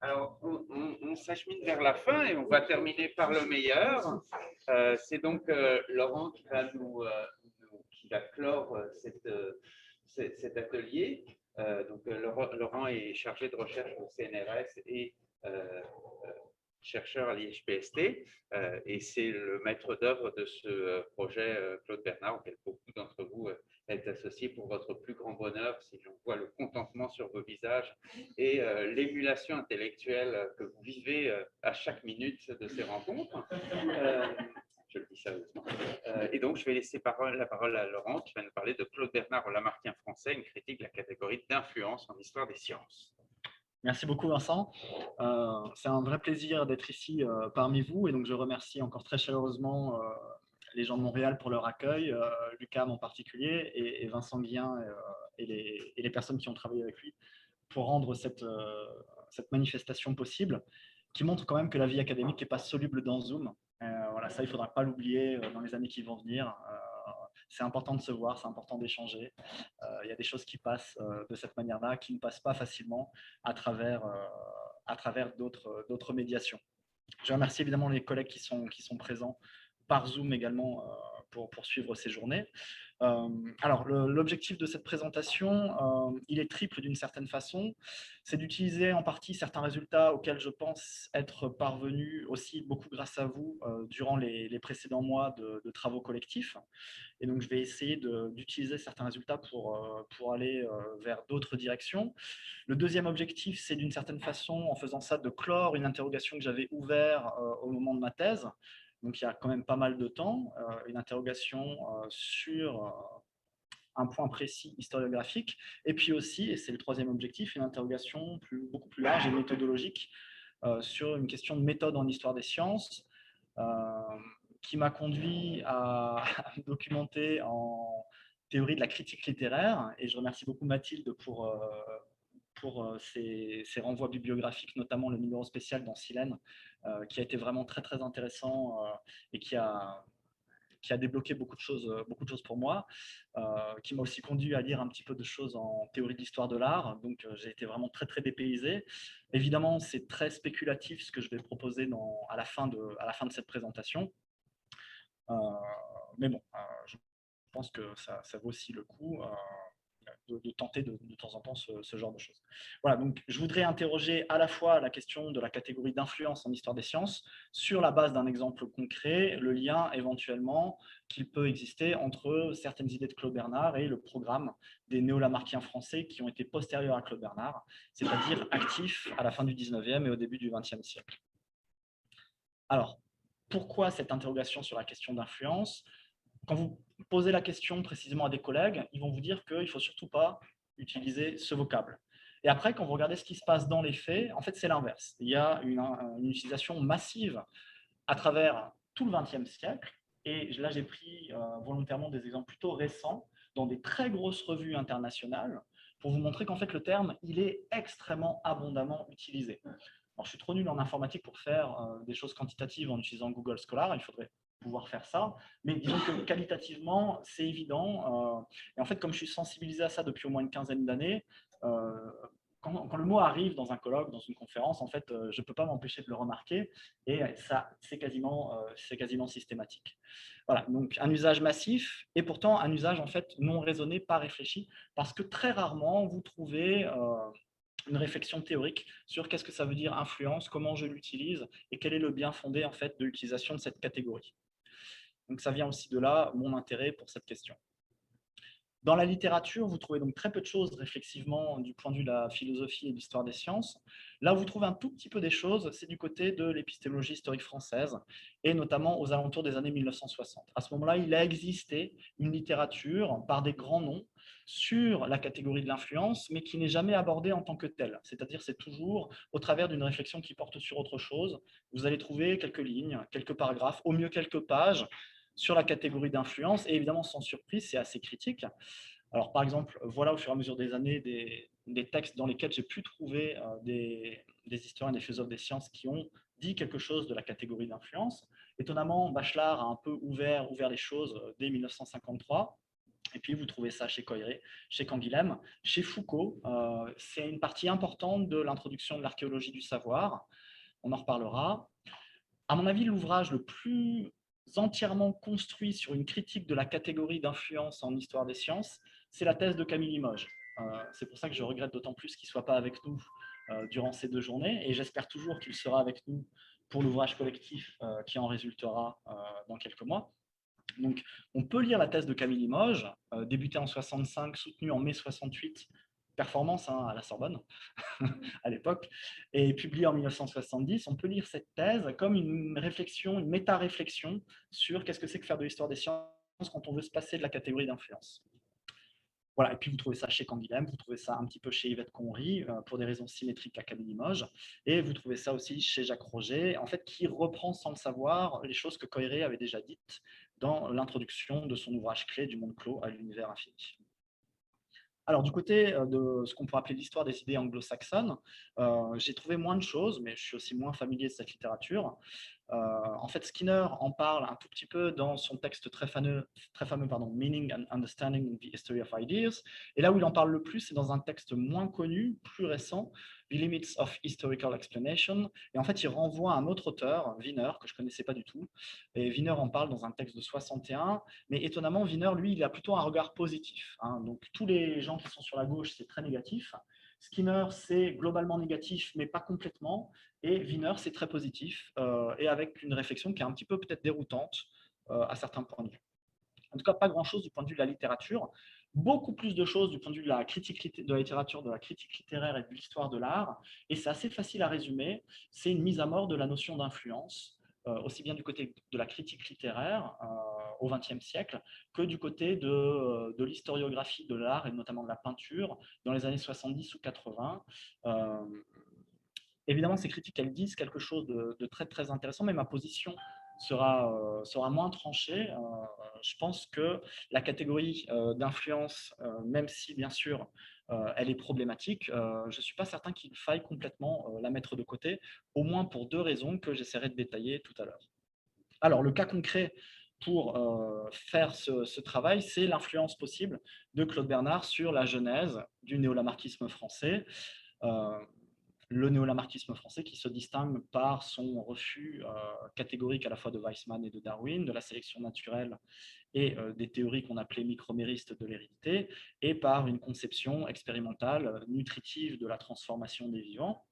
Alors, on s'achemine vers la fin et on va terminer par le meilleur. C'est donc Laurent qui va clore cet atelier. Laurent est chargé de recherche au CNRS et chercheur à l'IHPST, et c'est le maître d'œuvre de ce projet Claude Bernard, auquel beaucoup d'entre vous êtes associés pour votre plus grand bonheur, si j'en vois le contentement sur vos visages et l'émulation intellectuelle que vous vivez à chaque minute de ces rencontres. Je le dis sérieusement. Et donc, je vais laisser la parole à Laurent, qui va nous parler de Claude Bernard au Lamarckien français, une critique de la catégorie d'influence en histoire des sciences. Merci beaucoup Vincent. C'est un vrai plaisir d'être ici parmi vous, et donc je remercie encore très chaleureusement les gens de Montréal pour leur accueil, Lucam en particulier, et Vincent Guillen et les personnes qui ont travaillé avec lui pour rendre cette manifestation possible, qui montre quand même que la vie académique n'est pas soluble dans Zoom. Voilà, ça, il ne faudra pas l'oublier dans les années qui vont venir. C'est important de se voir, c'est important d'échanger. Il y a des choses qui passent de cette manière-là, qui ne passent pas facilement à travers d'autres médiations. Je remercie évidemment les collègues qui sont présents par Zoom également pour suivre ces journées. Alors, l'objectif de cette présentation, il est triple d'une certaine façon. C'est d'utiliser en partie certains résultats auxquels je pense être parvenu aussi beaucoup grâce à vous durant les précédents mois de travaux collectifs. Et donc, je vais essayer d'utiliser certains résultats pour aller vers d'autres directions. Le deuxième objectif, c'est d'une certaine façon, en faisant ça, de clore une interrogation que j'avais ouverte au moment de ma thèse. Donc, il y a quand même pas mal de temps, une interrogation sur un point précis historiographique, et puis aussi, et c'est le troisième objectif, une interrogation beaucoup plus large et méthodologique sur une question de méthode en histoire des sciences, qui m'a conduit à me documenter en théorie de la critique littéraire, et je remercie beaucoup Mathilde pour ces renvois bibliographiques, notamment le numéro spécial dans Silène, qui a été vraiment très très intéressant et qui a débloqué beaucoup de choses pour moi, qui m'a aussi conduit à lire un petit peu de choses en théorie de l'histoire de l'art. Donc j'ai été vraiment très très dépaysé. Évidemment, c'est très spéculatif ce que je vais proposer à la fin de cette présentation. Mais bon, je pense que ça vaut aussi le coup de tenter de temps en temps ce genre de choses. Voilà, donc je voudrais interroger à la fois la question de la catégorie d'influence en histoire des sciences sur la base d'un exemple concret, le lien éventuellement qu'il peut exister entre certaines idées de Claude Bernard et le programme des néo-lamarckiens français qui ont été postérieurs à Claude Bernard, c'est-à-dire actifs à la fin du 19e et au début du 20e siècle. Alors, pourquoi cette interrogation sur la question d'influence ? Quand vous posez la question précisément à des collègues, ils vont vous dire qu'il ne faut surtout pas utiliser ce vocable. Et après, quand vous regardez ce qui se passe dans les faits, en fait, c'est l'inverse. Il y a une utilisation massive à travers tout le XXe siècle. Et là, j'ai pris volontairement des exemples plutôt récents dans des très grosses revues internationales pour vous montrer qu'en fait, le terme, il est extrêmement abondamment utilisé. Alors, je suis trop nul en informatique pour faire des choses quantitatives en utilisant Google Scholar. Il faudrait pouvoir faire ça, mais disons que qualitativement, c'est évident. Et en fait, comme je suis sensibilisé à ça depuis au moins une quinzaine d'années, quand le mot arrive dans un colloque, dans une conférence, en fait, je ne peux pas m'empêcher de le remarquer, et ça, c'est quasiment systématique. Voilà, donc un usage massif, et pourtant un usage en fait non raisonné, pas réfléchi, parce que très rarement vous trouvez une réflexion théorique sur qu'est-ce que ça veut dire influence, comment je l'utilise, et quel est le bien fondé en fait de l'utilisation de cette catégorie. Donc ça vient aussi de là mon intérêt pour cette question. Dans la littérature, vous trouvez donc très peu de choses réflexivement du point de vue de la philosophie et de l'histoire des sciences. Là où vous trouvez un tout petit peu des choses, c'est du côté de l'épistémologie historique française, et notamment aux alentours des années 1960. À ce moment-là, il a existé une littérature par des grands noms sur la catégorie de l'influence, mais qui n'est jamais abordée en tant que telle. C'est-à-dire c'est toujours au travers d'une réflexion qui porte sur autre chose. Vous allez trouver quelques lignes, quelques paragraphes, au mieux quelques pages, sur la catégorie d'influence, et évidemment, sans surprise, c'est assez critique. Alors, par exemple, voilà au fur et à mesure des années des textes dans lesquels j'ai pu trouver des historiens, des philosophes des sciences qui ont dit quelque chose de la catégorie d'influence. Étonnamment, Bachelard a un peu ouvert les choses dès 1953, Et puis, vous trouvez ça chez Coiré, chez Canguilhem, chez Foucault. C'est une partie importante de l'introduction de l'archéologie du savoir. On en reparlera. À mon avis, l'ouvrage le plus entièrement construit sur une critique de la catégorie d'influence en histoire des sciences, c'est la thèse de Camille Limoges. C'est pour ça que je regrette d'autant plus qu'il ne soit pas avec nous durant ces 2 journées, et j'espère toujours qu'il sera avec nous pour l'ouvrage collectif qui en résultera dans quelques mois. Donc, on peut lire la thèse de Camille Limoges, débutée en 65, soutenue en mai 68, performance à la Sorbonne à l'époque, et publiée en 1970. On peut lire cette thèse comme une réflexion, une méta-réflexion sur qu'est-ce que c'est que faire de l'histoire des sciences quand on veut se passer de la catégorie d'influence. Voilà, et puis vous trouvez ça chez Canguilhem, vous trouvez ça un petit peu chez Yvette Conry, pour des raisons symétriques à Camille Limoges, et vous trouvez ça aussi chez Jacques Roger, en fait, qui reprend sans le savoir les choses que Coiré avait déjà dites dans l'introduction de son ouvrage clé du monde clos à l'univers infini. Alors, du côté de ce qu'on pourrait appeler l'histoire des idées anglo-saxonnes, j'ai trouvé moins de choses, mais je suis aussi moins familier de cette littérature. En fait, Skinner en parle un tout petit peu dans son texte très fameux Meaning and Understanding the History of Ideas. Et là où il en parle le plus, c'est dans un texte moins connu, plus récent, The Limits of Historical Explanation. Et en fait, il renvoie à un autre auteur, Wiener, que je ne connaissais pas du tout. Et Wiener en parle dans un texte de 61. Mais étonnamment, Wiener, lui, il a plutôt un regard positif. Donc, tous les gens qui sont sur la gauche, c'est très négatif. Skinner, c'est globalement négatif, mais pas complètement. Et Wiener, c'est très positif, et avec une réflexion qui est un petit peu peut-être déroutante à certains points de vue. En tout cas, pas grand-chose du point de vue de la littérature. Beaucoup plus de choses du point de vue de la critique de la littérature, de la critique littéraire et de l'histoire de l'art. Et c'est assez facile à résumer. C'est une mise à mort de la notion d'influence, aussi bien du côté de la critique littéraire au XXe siècle que du côté de l'historiographie de l'art et notamment de la peinture dans les années 70 ou 80. Évidemment, ces critiques, elles disent quelque chose de très, très intéressant, mais ma position sera moins tranchée. Je pense que la catégorie d'influence, même si, bien sûr, elle est problématique, je ne suis pas certain qu'il faille complètement la mettre de côté, au moins pour 2 raisons que j'essaierai de détailler tout à l'heure. Alors, le cas concret pour faire ce travail, c'est l'influence possible de Claude Bernard sur la genèse du néolamarckisme français. Le néolamarckisme français qui se distingue par son refus catégorique à la fois de Weissmann et de Darwin, de la sélection naturelle et des théories qu'on appelait microméristes de l'hérédité, et par une conception expérimentale, nutritive de la transformation des vivants.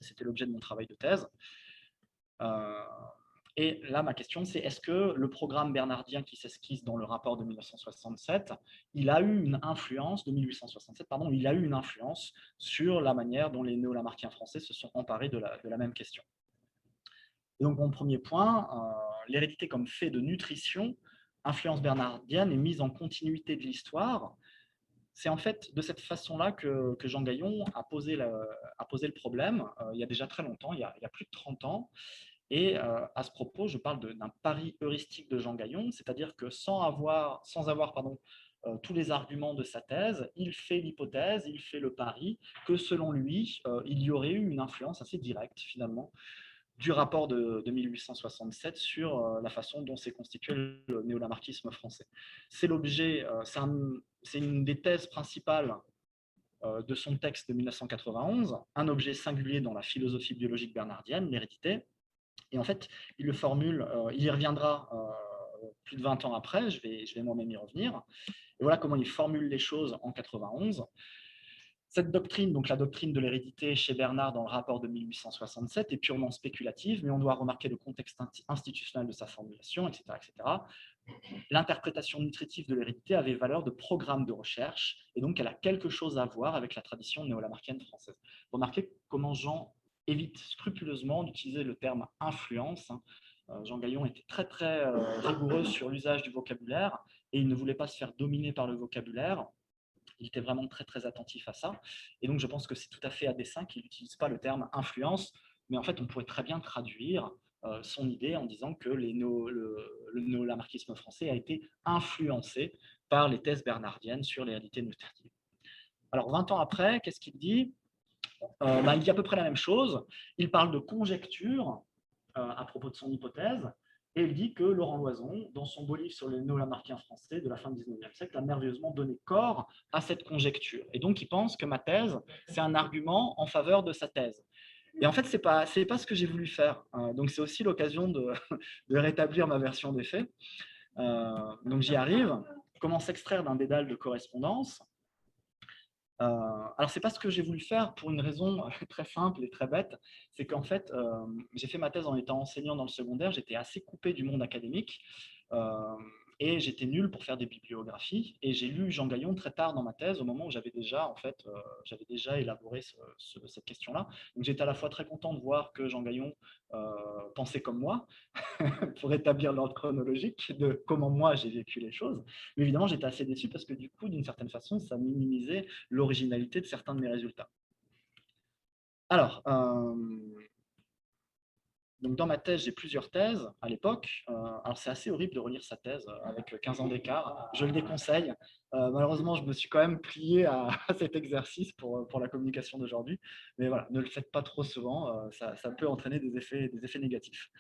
C'était l'objet de mon travail de thèse. Et là, ma question, c'est est-ce que le programme bernardien qui s'esquisse dans le rapport de 1967, il a eu une influence, de 1867, pardon, il a eu une influence sur la manière dont les néolamarckiens français se sont emparés de la même question. Et donc, mon premier point, l'hérédité comme fait de nutrition, influence bernardienne et mise en continuité de l'histoire. C'est en fait de cette façon-là que Jean Gaillon a posé le problème, il y a déjà très longtemps, il y a plus de 30 ans. Et à ce propos, je parle d'un pari heuristique de Jean Gaillon, c'est-à-dire que sans avoir tous les arguments de sa thèse, il fait l'hypothèse, il fait le pari que selon lui, il y aurait eu une influence assez directe finalement du rapport de 1867 sur la façon dont s'est constitué le néolamarckisme français. C'est l'objet, c'est une des thèses principales de son texte de 1991, un objet singulier dans la philosophie biologique bernardienne, l'hérédité. Et en fait, il le formule, il y reviendra plus de 20 ans après, je vais moi-même y revenir. Et voilà comment il formule les choses en 91. Cette doctrine, donc la doctrine de l'hérédité chez Bernard dans le rapport de 1867, est purement spéculative, mais on doit remarquer le contexte institutionnel de sa formulation, etc. etc. L'interprétation nutritive de l'hérédité avait valeur de programme de recherche, et donc elle a quelque chose à voir avec la tradition néolamarckienne française. Remarquez comment Jean évite scrupuleusement d'utiliser le terme influence. Jean Gaillon était très très rigoureux sur l'usage du vocabulaire et il ne voulait pas se faire dominer par le vocabulaire. Il était vraiment très très attentif à ça. Et donc je pense que c'est tout à fait à dessein qu'il n'utilise pas le terme influence, mais en fait on pourrait très bien traduire son idée en disant que le néolamarckisme français a été influencé par les thèses bernardiennes sur les réalités nutritives. Alors 20 ans après, qu'est-ce qu'il dit ? Il dit à peu près la même chose. Il parle de conjecture à propos de son hypothèse. Et il dit que Laurent Loison, dans son beau livre sur les néo-lamarckiens français de la fin du 19e siècle, a merveilleusement donné corps à cette conjecture. Et donc, il pense que ma thèse, c'est un argument en faveur de sa thèse. Et en fait, ce n'est pas ce que j'ai voulu faire. Donc, c'est aussi l'occasion de, de rétablir ma version des faits. Donc, j'y arrive. Comment s'extraire d'un dédale de correspondance? Alors, ce n'est pas ce que j'ai voulu faire pour une raison très simple et très bête. C'est qu'en fait, j'ai fait ma thèse en étant enseignant dans le secondaire. J'étais assez coupé du monde académique. Et j'étais nul pour faire des bibliographies. Et j'ai lu Jean Gaillon très tard dans ma thèse, au moment où j'avais déjà, j'avais déjà élaboré cette question-là. Donc j'étais à la fois très content de voir que Jean Gaillon pensait comme moi, pour établir l'ordre chronologique de comment moi j'ai vécu les choses. Mais évidemment, j'étais assez déçu parce que du coup, d'une certaine façon, ça minimisait l'originalité de certains de mes résultats. Alors, donc dans ma thèse, j'ai plusieurs thèses à l'époque. Alors c'est assez horrible de relire sa thèse avec 15 ans d'écart. Je le déconseille. Malheureusement, je me suis quand même plié à cet exercice pour la communication d'aujourd'hui. Mais voilà, ne le faites pas trop souvent. Ça peut entraîner des effets négatifs.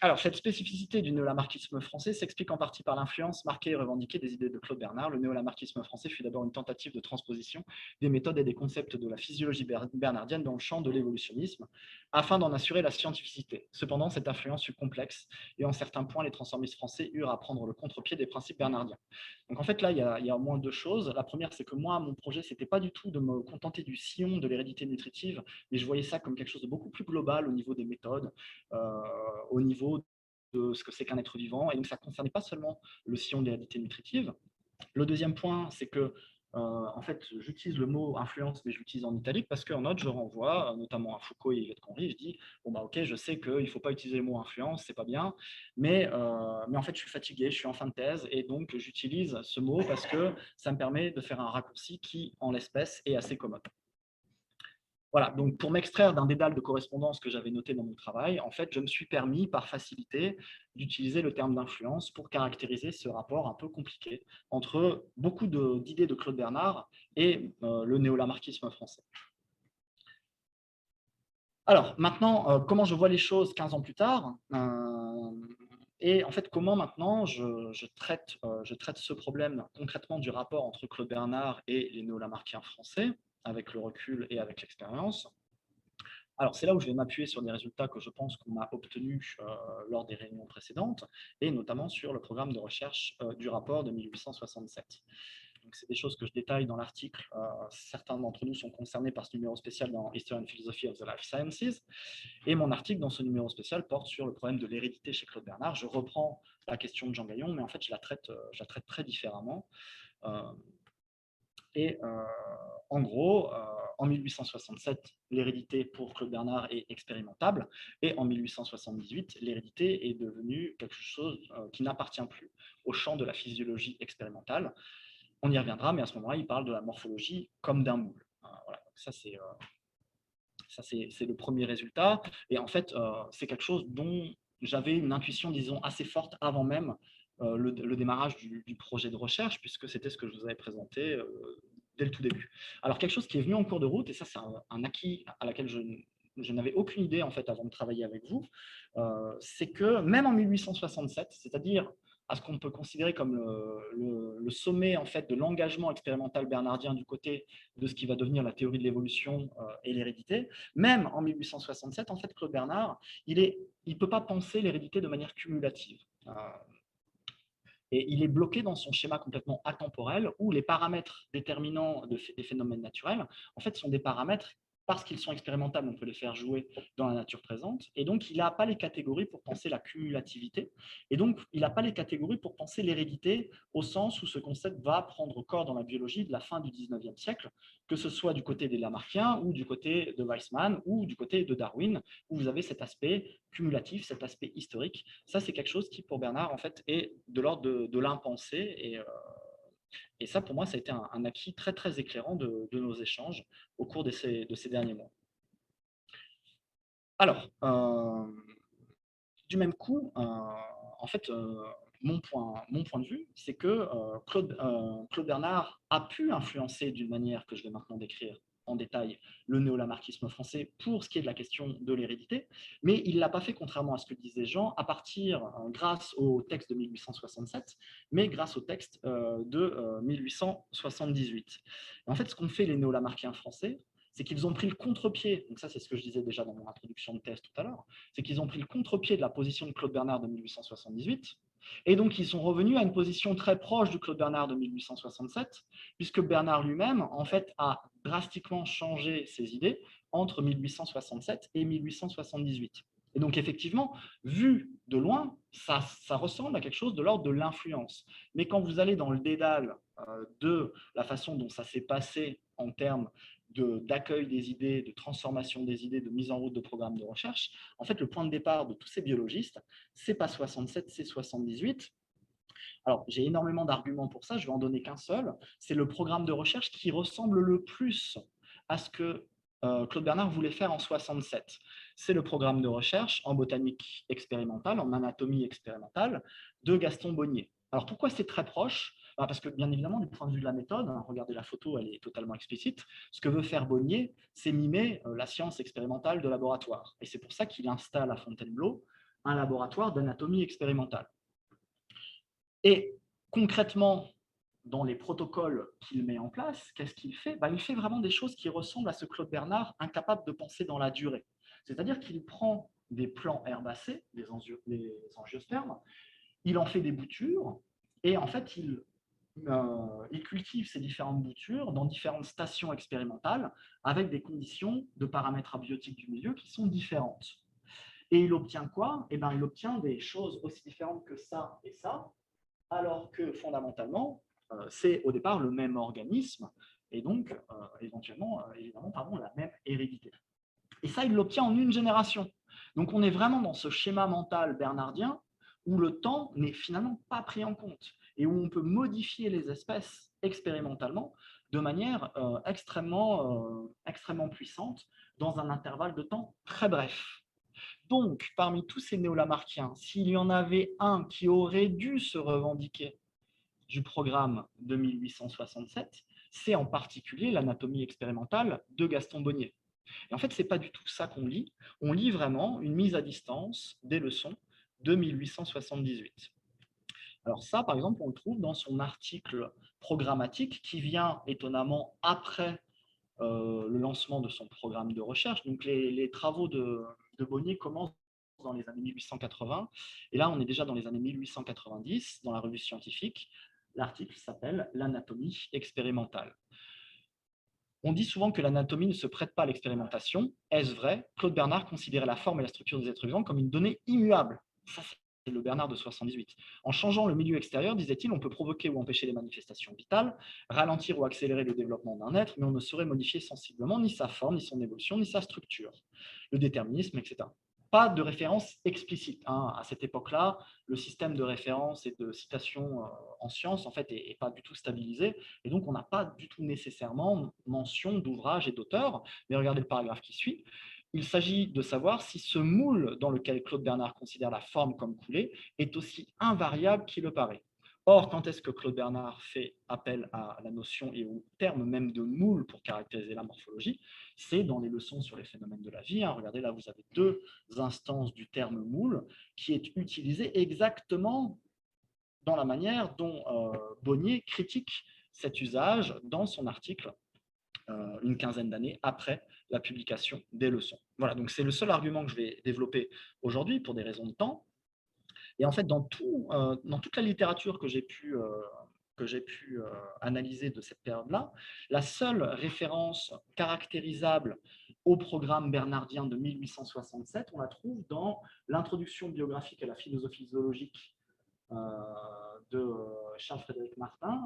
Alors, cette spécificité du néolamarckisme français s'explique en partie par l'influence marquée et revendiquée des idées de Claude Bernard. Le néolamarckisme français fut d'abord une tentative de transposition des méthodes et des concepts de la physiologie bernardienne dans le champ de l'évolutionnisme, afin d'en assurer la scientificité. Cependant, cette influence fut complexe et en certains points, les transformistes français eurent à prendre le contre-pied des principes bernardiens. Donc en fait, là, il y a au moins deux choses. La première, c'est que moi, mon projet, ce n'était pas du tout de me contenter du sillon de l'hérédité nutritive, mais je voyais ça comme quelque chose de beaucoup plus global au niveau des méthodes, au niveau de ce que c'est qu'un être vivant. Et donc, ça ne concernait pas seulement le sillon de l'hérédité nutritive. Le deuxième point, c'est que en fait, j'utilise le mot influence, mais je l'utilise en italique parce qu'en note, je renvoie notamment à Foucault et Yvette Conry. Je dis, bon, bah, ok, je sais qu'il ne faut pas utiliser le mot influence, c'est pas bien, mais en fait, je suis fatigué, je suis en fin de thèse, et donc j'utilise ce mot parce que ça me permet de faire un raccourci qui, en l'espèce, est assez commode. Voilà, donc pour m'extraire d'un dédale de correspondance que j'avais noté dans mon travail, en fait, je me suis permis, par facilité, d'utiliser le terme d'influence pour caractériser ce rapport un peu compliqué entre beaucoup d'idées de Claude Bernard et le néolamarckisme français. Alors, maintenant, comment je vois les choses 15 ans plus tard et en fait, comment maintenant je traite ce problème concrètement du rapport entre Claude Bernard et les néolamarckiens français, avec le recul et avec l'expérience. Alors, c'est là où je vais m'appuyer sur des résultats que je pense qu'on a obtenus lors des réunions précédentes, et notamment sur le programme de recherche du rapport de 1867. Donc, c'est des choses que je détaille dans l'article. Certains d'entre nous sont concernés par ce numéro spécial dans History and Philosophy of the Life Sciences. Et mon article dans ce numéro spécial porte sur le problème de l'hérédité chez Claude Bernard. Je reprends la question de Jean Gaillon, mais en fait, je la traite très différemment. Et en gros, en 1867, l'hérédité pour Claude Bernard est expérimentable, et en 1878, l'hérédité est devenue quelque chose qui n'appartient plus au champ de la physiologie expérimentale. On y reviendra, mais à ce moment-là, il parle de la morphologie comme d'un moule. Voilà, donc ça, c'est le premier résultat. Et en fait, c'est quelque chose dont j'avais une intuition, disons, assez forte avant même le démarrage du projet de recherche, puisque c'était ce que je vous avais présenté dès le tout début. Alors, quelque chose qui est venu en cours de route, et ça, c'est un acquis à laquelle je n'avais aucune idée en fait avant de travailler avec vous, c'est que même en 1867, c'est-à-dire à ce qu'on peut considérer comme le sommet en fait de l'engagement expérimental bernardien du côté de ce qui va devenir la théorie de l'évolution et l'hérédité, même en 1867, en fait, Claude Bernard, il peut pas penser l'hérédité de manière cumulative. Et il est bloqué dans son schéma complètement atemporel où les paramètres déterminants des phénomènes naturels, en fait, sont des paramètres, parce qu'ils sont expérimentables, on peut les faire jouer dans la nature présente. Et donc, il n'a pas les catégories pour penser la cumulativité. Et donc, il n'a pas les catégories pour penser l'hérédité au sens où ce concept va prendre corps dans la biologie de la fin du 19e siècle, que ce soit du côté des Lamarckiens ou du côté de Weissmann ou du côté de Darwin, où vous avez cet aspect cumulatif, cet aspect historique. Ça, c'est quelque chose qui, pour Bernard, en fait, est de l'ordre de l'impensé. Et ça, pour moi, ça a été un acquis très, très éclairant de nos échanges au cours de ces derniers mois. Alors, du même coup, en fait, mon point de vue, c'est que Claude Bernard a pu influencer d'une manière que je vais maintenant décrire en détail le néolamarckisme français pour ce qui est de la question de l'hérédité, mais il ne l'a pas fait, contrairement à ce que disait Jean, à partir, grâce au texte de 1867, mais grâce au texte de 1878. Et en fait, ce qu'ont fait les néolamarckiens français, c'est qu'ils ont pris le contre-pied, donc ça c'est ce que je disais déjà dans mon introduction de thèse tout à l'heure, c'est qu'ils ont pris le contre-pied de la position de Claude Bernard de 1878, et donc ils sont revenus à une position très proche du Claude Bernard de 1867, puisque Bernard lui-même, en fait, a drastiquement changé ses idées entre 1867 et 1878. Et donc, effectivement, vu de loin, ça ressemble à quelque chose de l'ordre de l'influence. Mais quand vous allez dans le dédale de la façon dont ça s'est passé en termes d'accueil des idées, de transformation des idées, de mise en route de programmes de recherche, en fait, le point de départ de tous ces biologistes, c'est pas 67, c'est 78. Alors, j'ai énormément d'arguments pour ça, je vais en donner qu'un seul. C'est le programme de recherche qui ressemble le plus à ce que Claude Bernard voulait faire en 67. C'est le programme de recherche en botanique expérimentale, en anatomie expérimentale de Gaston Bonnier. Alors, pourquoi c'est très proche? Parce que, bien évidemment, du point de vue de la méthode, regardez la photo, elle est totalement explicite. Ce que veut faire Bonnier, c'est mimer la science expérimentale de laboratoire. Et c'est pour ça qu'il installe à Fontainebleau un laboratoire d'anatomie expérimentale. Et concrètement, dans les protocoles qu'il met en place, qu'est-ce qu'il fait? Il fait vraiment des choses qui ressemblent à ce Claude Bernard, incapable de penser dans la durée. C'est-à-dire qu'il prend des plants herbacés, des angiospermes, il en fait des boutures, et en fait, il cultive ces différentes boutures dans différentes stations expérimentales, avec des conditions de paramètres abiotiques du milieu qui sont différentes. Et il obtient quoi? Il obtient des choses aussi différentes que ça et ça, alors que fondamentalement, c'est au départ le même organisme et donc éventuellement, évidemment, la même hérédité. Et ça, il l'obtient en une génération. Donc on est vraiment dans ce schéma mental bernardien où le temps n'est finalement pas pris en compte et où on peut modifier les espèces expérimentalement de manière extrêmement puissante dans un intervalle de temps très bref. Donc, parmi tous ces néolamarckiens, s'il y en avait un qui aurait dû se revendiquer du programme de 1867, c'est en particulier l'anatomie expérimentale de Gaston Bonnier. Et en fait, ce n'est pas du tout ça qu'on lit. On lit vraiment une mise à distance des leçons de 1878. Alors ça, par exemple, on le trouve dans son article programmatique qui vient étonnamment après le lancement de son programme de recherche. Donc les travaux de Bonnier commencent dans les années 1880, et là on est déjà dans les années 1890, dans la revue scientifique. L'article s'appelle « L'anatomie expérimentale ». On dit souvent que l'anatomie ne se prête pas à l'expérimentation. Est-ce vrai? Claude Bernard considérait la forme et la structure des êtres vivants comme une donnée immuable. Ça, c'est le Bernard de 78. En changeant le milieu extérieur, disait-il, on peut provoquer ou empêcher les manifestations vitales, ralentir ou accélérer le développement d'un être, mais on ne saurait modifier sensiblement ni sa forme, ni son évolution, ni sa structure. Le déterminisme, etc. Pas de référence explicite. À cette époque-là, le système de référence et de citation en sciences, en fait, est pas du tout stabilisé. Et donc, on n'a pas du tout nécessairement mention d'ouvrage et d'auteur. Mais regardez le paragraphe qui suit. Il s'agit de savoir si ce moule dans lequel Claude Bernard considère la forme comme coulée est aussi invariable qu'il le paraît. Or, quand est-ce que Claude Bernard fait appel à la notion et au terme même de moule pour caractériser la morphologie? C'est dans les leçons sur les phénomènes de la vie. Regardez, là, vous avez deux instances du terme moule qui est utilisé exactement dans la manière dont Bonnier critique cet usage dans son article une quinzaine d'années après la publication des leçons. Voilà, donc c'est le seul argument que je vais développer aujourd'hui pour des raisons de temps. Et en fait, dans toute la littérature que j'ai pu analyser de cette période-là, la seule référence caractérisable au programme bernardien de 1867, on la trouve dans l'introduction biographique à la philosophie zoologique de Charles-Frédéric Martin,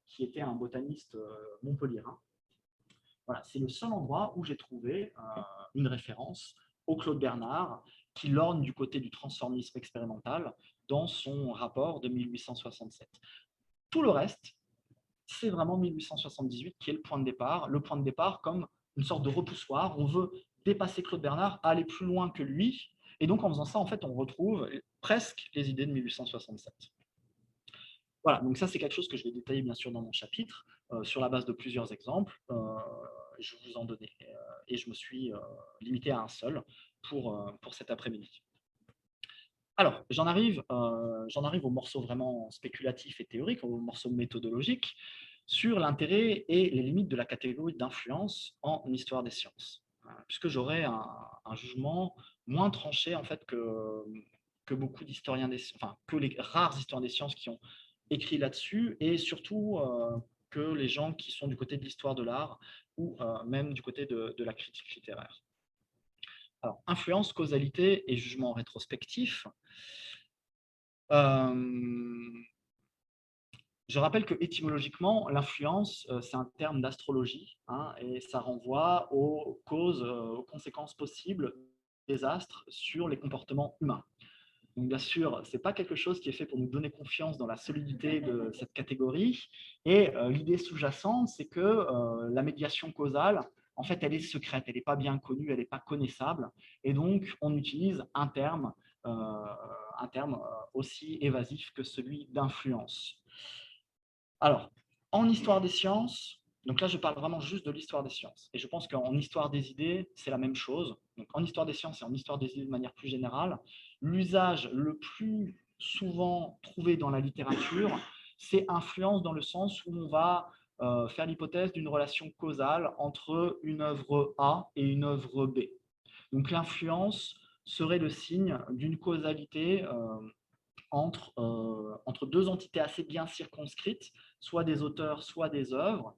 qui était un botaniste montpelliérain. Voilà, c'est le seul endroit où j'ai trouvé une référence au Claude Bernard qui lorgne du côté du transformisme expérimental dans son rapport de 1867. Tout le reste, c'est vraiment 1878 qui est le point de départ comme une sorte de repoussoir. On veut dépasser Claude Bernard, aller plus loin que lui, et donc en faisant ça, en fait, on retrouve presque les idées de 1867. Voilà, donc ça c'est quelque chose que je vais détailler bien sûr dans mon chapitre, sur la base de plusieurs exemples. je vous en donnais. Et je me suis limité à un seul pour cet après-midi. Alors, j'en arrive au morceau vraiment spéculatif et théorique, au morceau méthodologique, sur l'intérêt et les limites de la catégorie d'influence en histoire des sciences, puisque j'aurai un jugement moins tranché en fait que beaucoup d'historiens enfin, que les rares historiens des sciences qui ont écrit là-dessus, et surtout que les gens qui sont du côté de l'histoire de l'art ou même du côté de la critique littéraire. Alors, influence, causalité et jugement rétrospectif. Je rappelle que étymologiquement, l'influence, c'est un terme d'astrologie, et ça renvoie aux causes, aux conséquences possibles des astres sur les comportements humains. Donc, bien sûr, ce n'est pas quelque chose qui est fait pour nous donner confiance dans la solidité de cette catégorie. Et l'idée sous-jacente, c'est que la médiation causale, en fait, elle est secrète, elle n'est pas bien connue, elle n'est pas connaissable. Et donc, on utilise un terme aussi évasif que celui d'influence. Alors, en histoire des sciences, donc là, je parle vraiment juste de l'histoire des sciences. Et je pense qu'en histoire des idées, c'est la même chose. Donc, en histoire des sciences et en histoire des idées de manière plus générale, l'usage le plus souvent trouvé dans la littérature, c'est influence dans le sens où on va faire l'hypothèse d'une relation causale entre une œuvre A et une œuvre B. Donc, l'influence serait le signe d'une causalité entre deux entités assez bien circonscrites, soit des auteurs, soit des œuvres.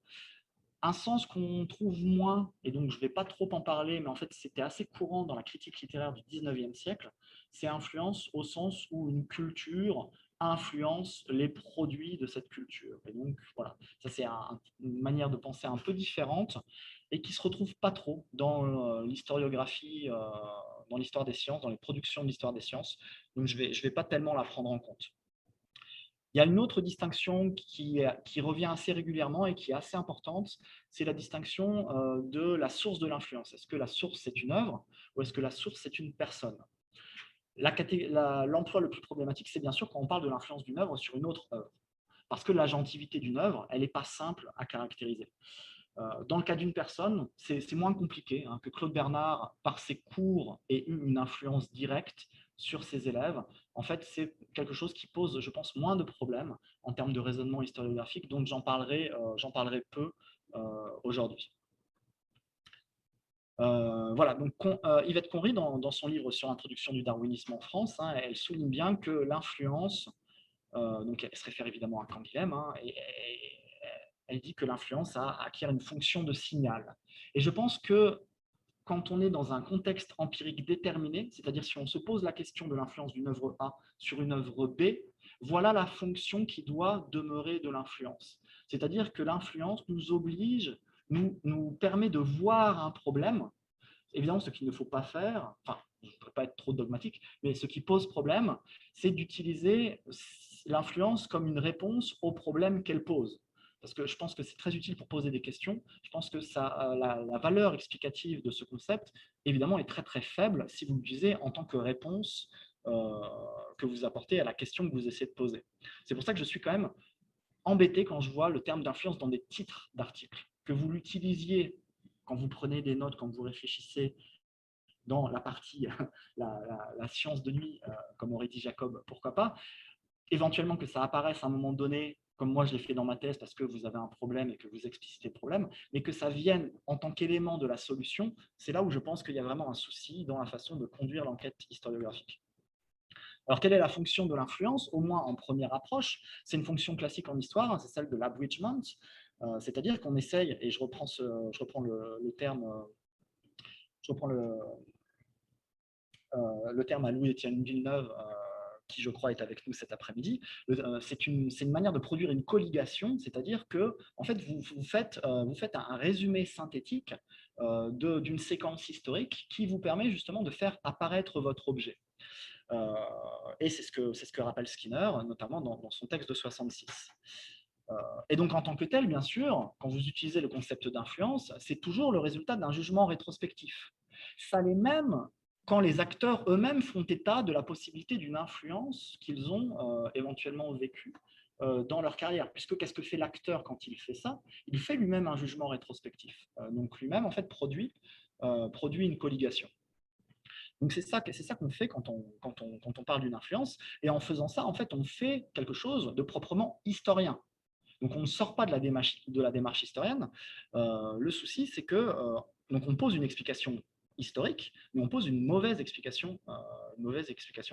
Un sens qu'on trouve moins, et donc je ne vais pas trop en parler, mais en fait c'était assez courant dans la critique littéraire du 19e siècle, c'est influence au sens où une culture influence les produits de cette culture. Et donc voilà, ça c'est une manière de penser un peu différente et qui ne se retrouve pas trop dans l'historiographie, dans l'histoire des sciences, dans les productions de l'histoire des sciences. Donc je vais pas tellement la prendre en compte. Il y a une autre distinction qui revient assez régulièrement et qui est assez importante, c'est la distinction de la source de l'influence. Est-ce que la source, c'est une œuvre ou est-ce que la source, c'est une personne? L'emploi le plus problématique, c'est bien sûr quand on parle de l'influence d'une œuvre sur une autre œuvre. Parce que l'agentivité d'une œuvre, elle n'est pas simple à caractériser. Dans le cas d'une personne, c'est moins compliqué, que Claude Bernard, par ses cours, ait eu une influence directe sur ses élèves. En fait, c'est quelque chose qui pose, je pense, moins de problèmes en termes de raisonnement historiographique, donc j'en parlerai peu aujourd'hui. Voilà, donc Yvette Conry, dans son livre sur l'introduction du darwinisme en France, elle souligne bien que l'influence, donc elle se réfère évidemment à Canguilhem, et elle dit que l'influence acquiert une fonction de signal. Et je pense que quand on est dans un contexte empirique déterminé, c'est-à-dire si on se pose la question de l'influence d'une œuvre A sur une œuvre B, voilà la fonction qui doit demeurer de l'influence. C'est-à-dire que l'influence nous oblige, nous permet de voir un problème. Évidemment, ce qu'il ne faut pas faire, enfin, je ne peux pas être trop dogmatique, mais ce qui pose problème, c'est d'utiliser l'influence comme une réponse au problème qu'elle pose. Parce que je pense que c'est très utile pour poser des questions. Je pense que la valeur explicative de ce concept, évidemment, est très très faible si vous l'utilisez en tant que réponse que vous apportez à la question que vous essayez de poser. C'est pour ça que je suis quand même embêté quand je vois le terme d'influence dans des titres d'articles. Que vous l'utilisiez quand vous prenez des notes, quand vous réfléchissez dans la partie la science de nuit, comme aurait dit Jacob, pourquoi pas. Éventuellement que ça apparaisse à un moment donné, comme moi je l'ai fait dans ma thèse, parce que vous avez un problème et que vous explicitez le problème, mais que ça vienne en tant qu'élément de la solution, c'est là où je pense qu'il y a vraiment un souci dans la façon de conduire l'enquête historiographique. Alors, quelle est la fonction de l'influence? Au moins en première approche, c'est une fonction classique en histoire, c'est celle de l'abridgement, c'est-à-dire qu'on essaye, et je reprends le terme, le terme à Louis-Étienne Villeneuve, qui je crois est avec nous cet après-midi, c'est une manière de produire une colligation, c'est-à-dire que en fait, vous faites un résumé synthétique d'une séquence historique qui vous permet justement de faire apparaître votre objet. Et c'est ce que rappelle Skinner, notamment dans son texte de 66. Et donc, en tant que tel, bien sûr, quand vous utilisez le concept d'influence, c'est toujours le résultat d'un jugement rétrospectif. Ça l'est même quand les acteurs eux-mêmes font état de la possibilité d'une influence qu'ils ont éventuellement vécue dans leur carrière, puisque qu'est-ce que fait l'acteur quand il fait ça? Il fait lui-même un jugement rétrospectif. Donc lui-même, en fait, produit une colligation. Donc c'est ça qu'on fait quand on parle d'une influence. Et en faisant ça, en fait, on fait quelque chose de proprement historien. Donc on ne sort pas de la démarche historienne. Le souci, c'est que donc on pose une explication historique, mais on pose une mauvaise explication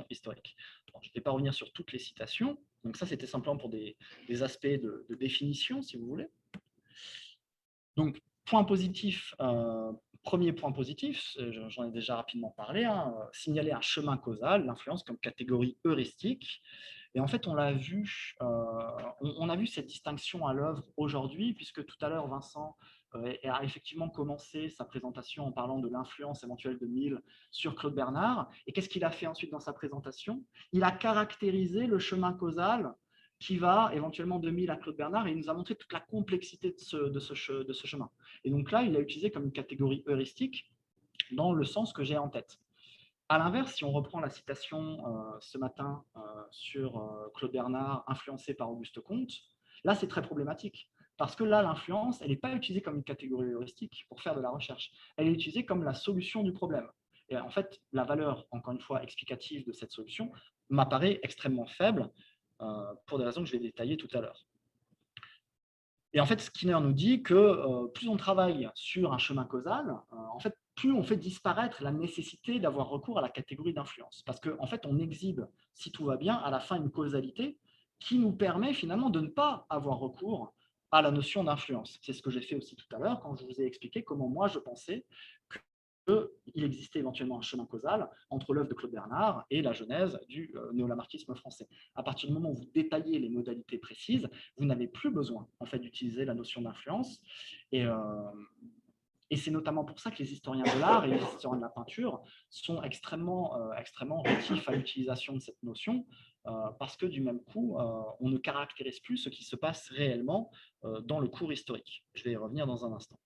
historique. Alors, je ne vais pas revenir sur toutes les citations. Donc ça, c'était simplement pour des aspects de définition, si vous voulez. Donc, point positif, premier point positif, j'en ai déjà rapidement parlé, hein, signaler un chemin causal, l'influence comme catégorie heuristique. Et en fait, on a vu cette distinction à l'œuvre aujourd'hui, puisque tout à l'heure, Vincent a effectivement commencé sa présentation en parlant de l'influence éventuelle de Mill sur Claude Bernard. Et qu'est-ce qu'il a fait ensuite dans sa présentation? Il a caractérisé le chemin causal qui va éventuellement de Mill à Claude Bernard, et il nous a montré toute la complexité de ce chemin. Et donc là, il l'a utilisé comme une catégorie heuristique dans le sens que j'ai en tête. À l'inverse, si on reprend la citation ce matin sur Claude Bernard, influencé par Auguste Comte, là, c'est très problématique. Parce que là, l'influence, elle n'est pas utilisée comme une catégorie heuristique pour faire de la recherche. Elle est utilisée comme la solution du problème. Et en fait, la valeur, encore une fois, explicative de cette solution m'apparaît extrêmement faible pour des raisons que je vais détailler tout à l'heure. Et en fait, Skinner nous dit que plus on travaille sur un chemin causal, en fait, plus on fait disparaître la nécessité d'avoir recours à la catégorie d'influence. Parce qu'en fait, on exhibe, si tout va bien, à la fin une causalité qui nous permet finalement de ne pas avoir recours à la notion d'influence. C'est ce que j'ai fait aussi tout à l'heure quand je vous ai expliqué comment moi je pensais qu'il existait éventuellement un chemin causal entre l'œuvre de Claude Bernard et la genèse du néo-lamarckisme français. À partir du moment où vous détaillez les modalités précises, vous n'avez plus besoin en fait, d'utiliser la notion d'influence. Et c'est notamment pour ça que les historiens de l'art et les historiens de la peinture sont extrêmement rétifs à l'utilisation de cette notion, parce que du même coup, on ne caractérise plus ce qui se passe réellement dans le cours historique. Je vais y revenir dans un instant.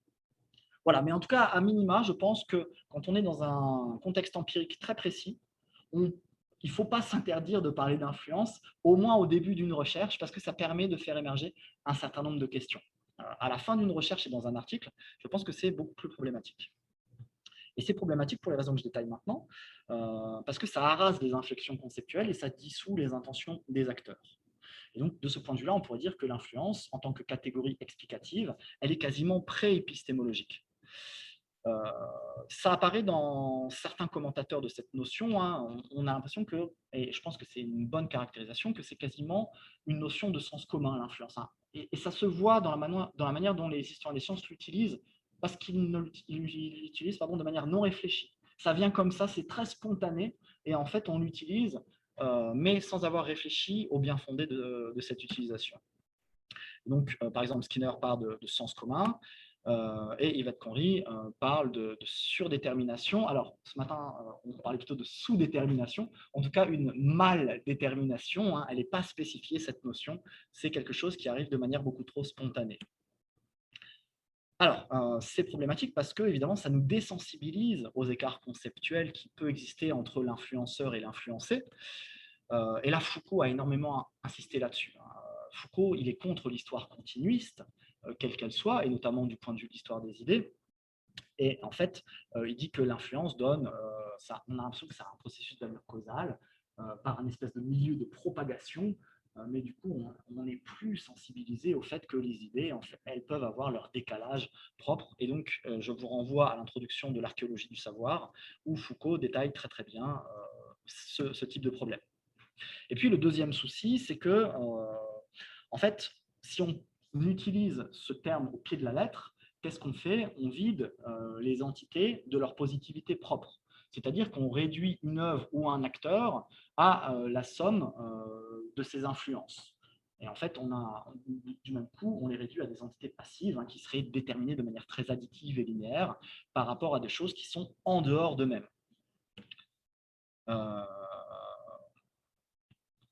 Voilà, mais en tout cas, à minima, je pense que quand on est dans un contexte empirique très précis, il ne faut pas s'interdire de parler d'influence, au moins au début d'une recherche, parce que ça permet de faire émerger un certain nombre de questions. À la fin d'une recherche et dans un article, je pense que c'est beaucoup plus problématique. Et c'est problématique pour les raisons que je détaille maintenant, parce que ça arrase des inflexions conceptuelles et ça dissout les intentions des acteurs. Et donc, de ce point de vue-là, on pourrait dire que l'influence, en tant que catégorie explicative, elle est quasiment pré-épistémologique. Ça apparaît dans certains commentateurs de cette notion. Hein, on a l'impression que, et je pense que c'est une bonne caractérisation, que c'est quasiment une notion de sens commun, l'influence. Hein. Et ça se voit dans la manière dont les historiens des sciences l'utilisent, parce qu'ils l'utilisent de manière non réfléchie. Ça vient comme ça, c'est très spontané, et en fait, on l'utilise, mais sans avoir réfléchi au bien fondé de cette utilisation. Donc, par exemple, Skinner parle de sens commun, et Yvette Conry parle de surdétermination. Alors, ce matin, on parlait plutôt de sous-détermination, en tout cas une mal-détermination. Hein, elle n'est pas spécifiée, cette notion. C'est quelque chose qui arrive de manière beaucoup trop spontanée. Alors, c'est problématique parce que, évidemment, ça nous désensibilise aux écarts conceptuels qui peuvent exister entre l'influenceur et l'influencé. Et là, Foucault a énormément insisté là-dessus. Foucault, il est contre l'histoire continuiste, quelle qu'elle soit, et notamment du point de vue de l'histoire des idées. Et en fait, il dit que l'influence donne, on a l'impression que c'est un processus de valeur causale par un espèce de milieu de propagation, mais du coup, on n'est plus sensibilisé au fait que les idées, en fait, elles peuvent avoir leur décalage propre. Et donc, je vous renvoie à l'introduction de l'archéologie du savoir, où Foucault détaille très très bien ce type de problème. Et puis, le deuxième souci, c'est que, en fait, si on utilise ce terme au pied de la lettre, qu'est-ce qu'on fait? On vide les entités de leur positivité propre. C'est-à-dire qu'on réduit une œuvre ou un acteur à la somme de ses influences. Et en fait, du même coup, on les réduit à des entités passives qui seraient déterminées de manière très additive et linéaire par rapport à des choses qui sont en dehors d'eux-mêmes.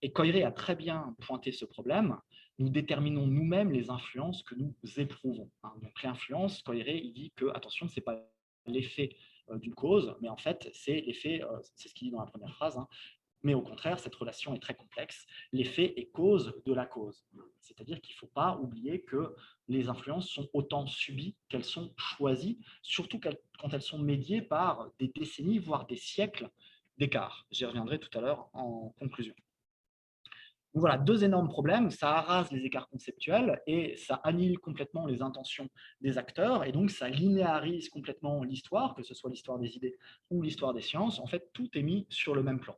Et Coiré a très bien pointé ce problème. Nous déterminons nous-mêmes les influences que nous éprouvons. Donc l'influence, Coiré, il dit que, attention, ce n'est pas l'effet d'une cause, mais en fait, c'est l'effet, c'est ce qu'il dit dans la première phrase, Mais au contraire, cette relation est très complexe. L'effet est cause de la cause. C'est-à-dire qu'il ne faut pas oublier que les influences sont autant subies qu'elles sont choisies, surtout quand elles sont médiées par des décennies, voire des siècles d'écart. J'y reviendrai tout à l'heure en conclusion. Donc voilà, deux énormes problèmes. Ça arrase les écarts conceptuels et ça annihile complètement les intentions des acteurs. Et donc, ça linéarise complètement l'histoire, que ce soit l'histoire des idées ou l'histoire des sciences. En fait, tout est mis sur le même plan.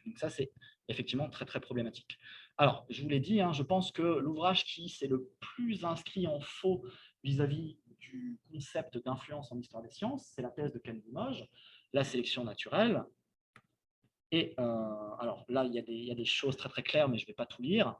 Donc ça, c'est effectivement très, très problématique. Alors, je vous l'ai dit, je pense que l'ouvrage qui s'est le plus inscrit en faux vis-à-vis du concept d'influence en histoire des sciences, c'est la thèse de Ken Limoges, la sélection naturelle. Et alors là, il y a des choses très, très claires, mais je ne vais pas tout lire.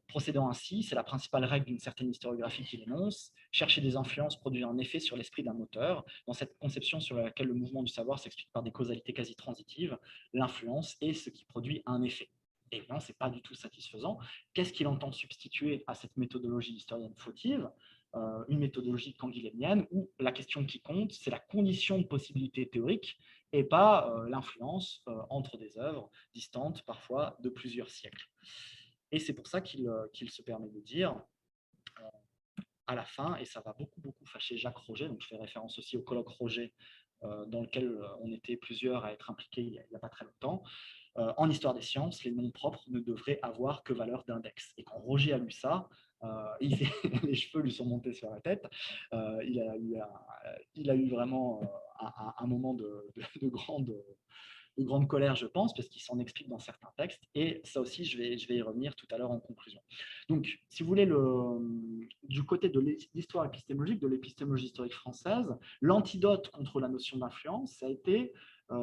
Procédant ainsi, c'est la principale règle d'une certaine historiographie qu'il énonce, chercher des influences produit un effet sur l'esprit d'un auteur, dans cette conception sur laquelle le mouvement du savoir s'explique par des causalités quasi transitives, l'influence est ce qui produit un effet. Et évidemment, ce n'est pas du tout satisfaisant. Qu'est-ce qu'il entend substituer à cette méthodologie historienne fautive? Une méthodologie canguilhénienne où la question qui compte, c'est la condition de possibilité théorique et pas l'influence entre des œuvres distantes, parfois de plusieurs siècles. Et c'est pour ça qu'il se permet de dire à la fin, et ça va beaucoup, beaucoup fâcher Jacques Roget, donc je fais référence aussi au colloque Roget dans lequel on était plusieurs à être impliqués il n'y a pas très longtemps, en histoire des sciences, les noms propres ne devraient avoir que valeur d'index. Et quand Roger a lu ça, les cheveux lui sont montés sur la tête. Il a eu vraiment un moment de grande colère, je pense, parce qu'il s'en explique dans certains textes. Et ça aussi, je vais y revenir tout à l'heure en conclusion. Donc, si vous voulez, du côté de l'histoire épistémologique, de l'épistémologie historique française, l'antidote contre la notion d'influence, ça a été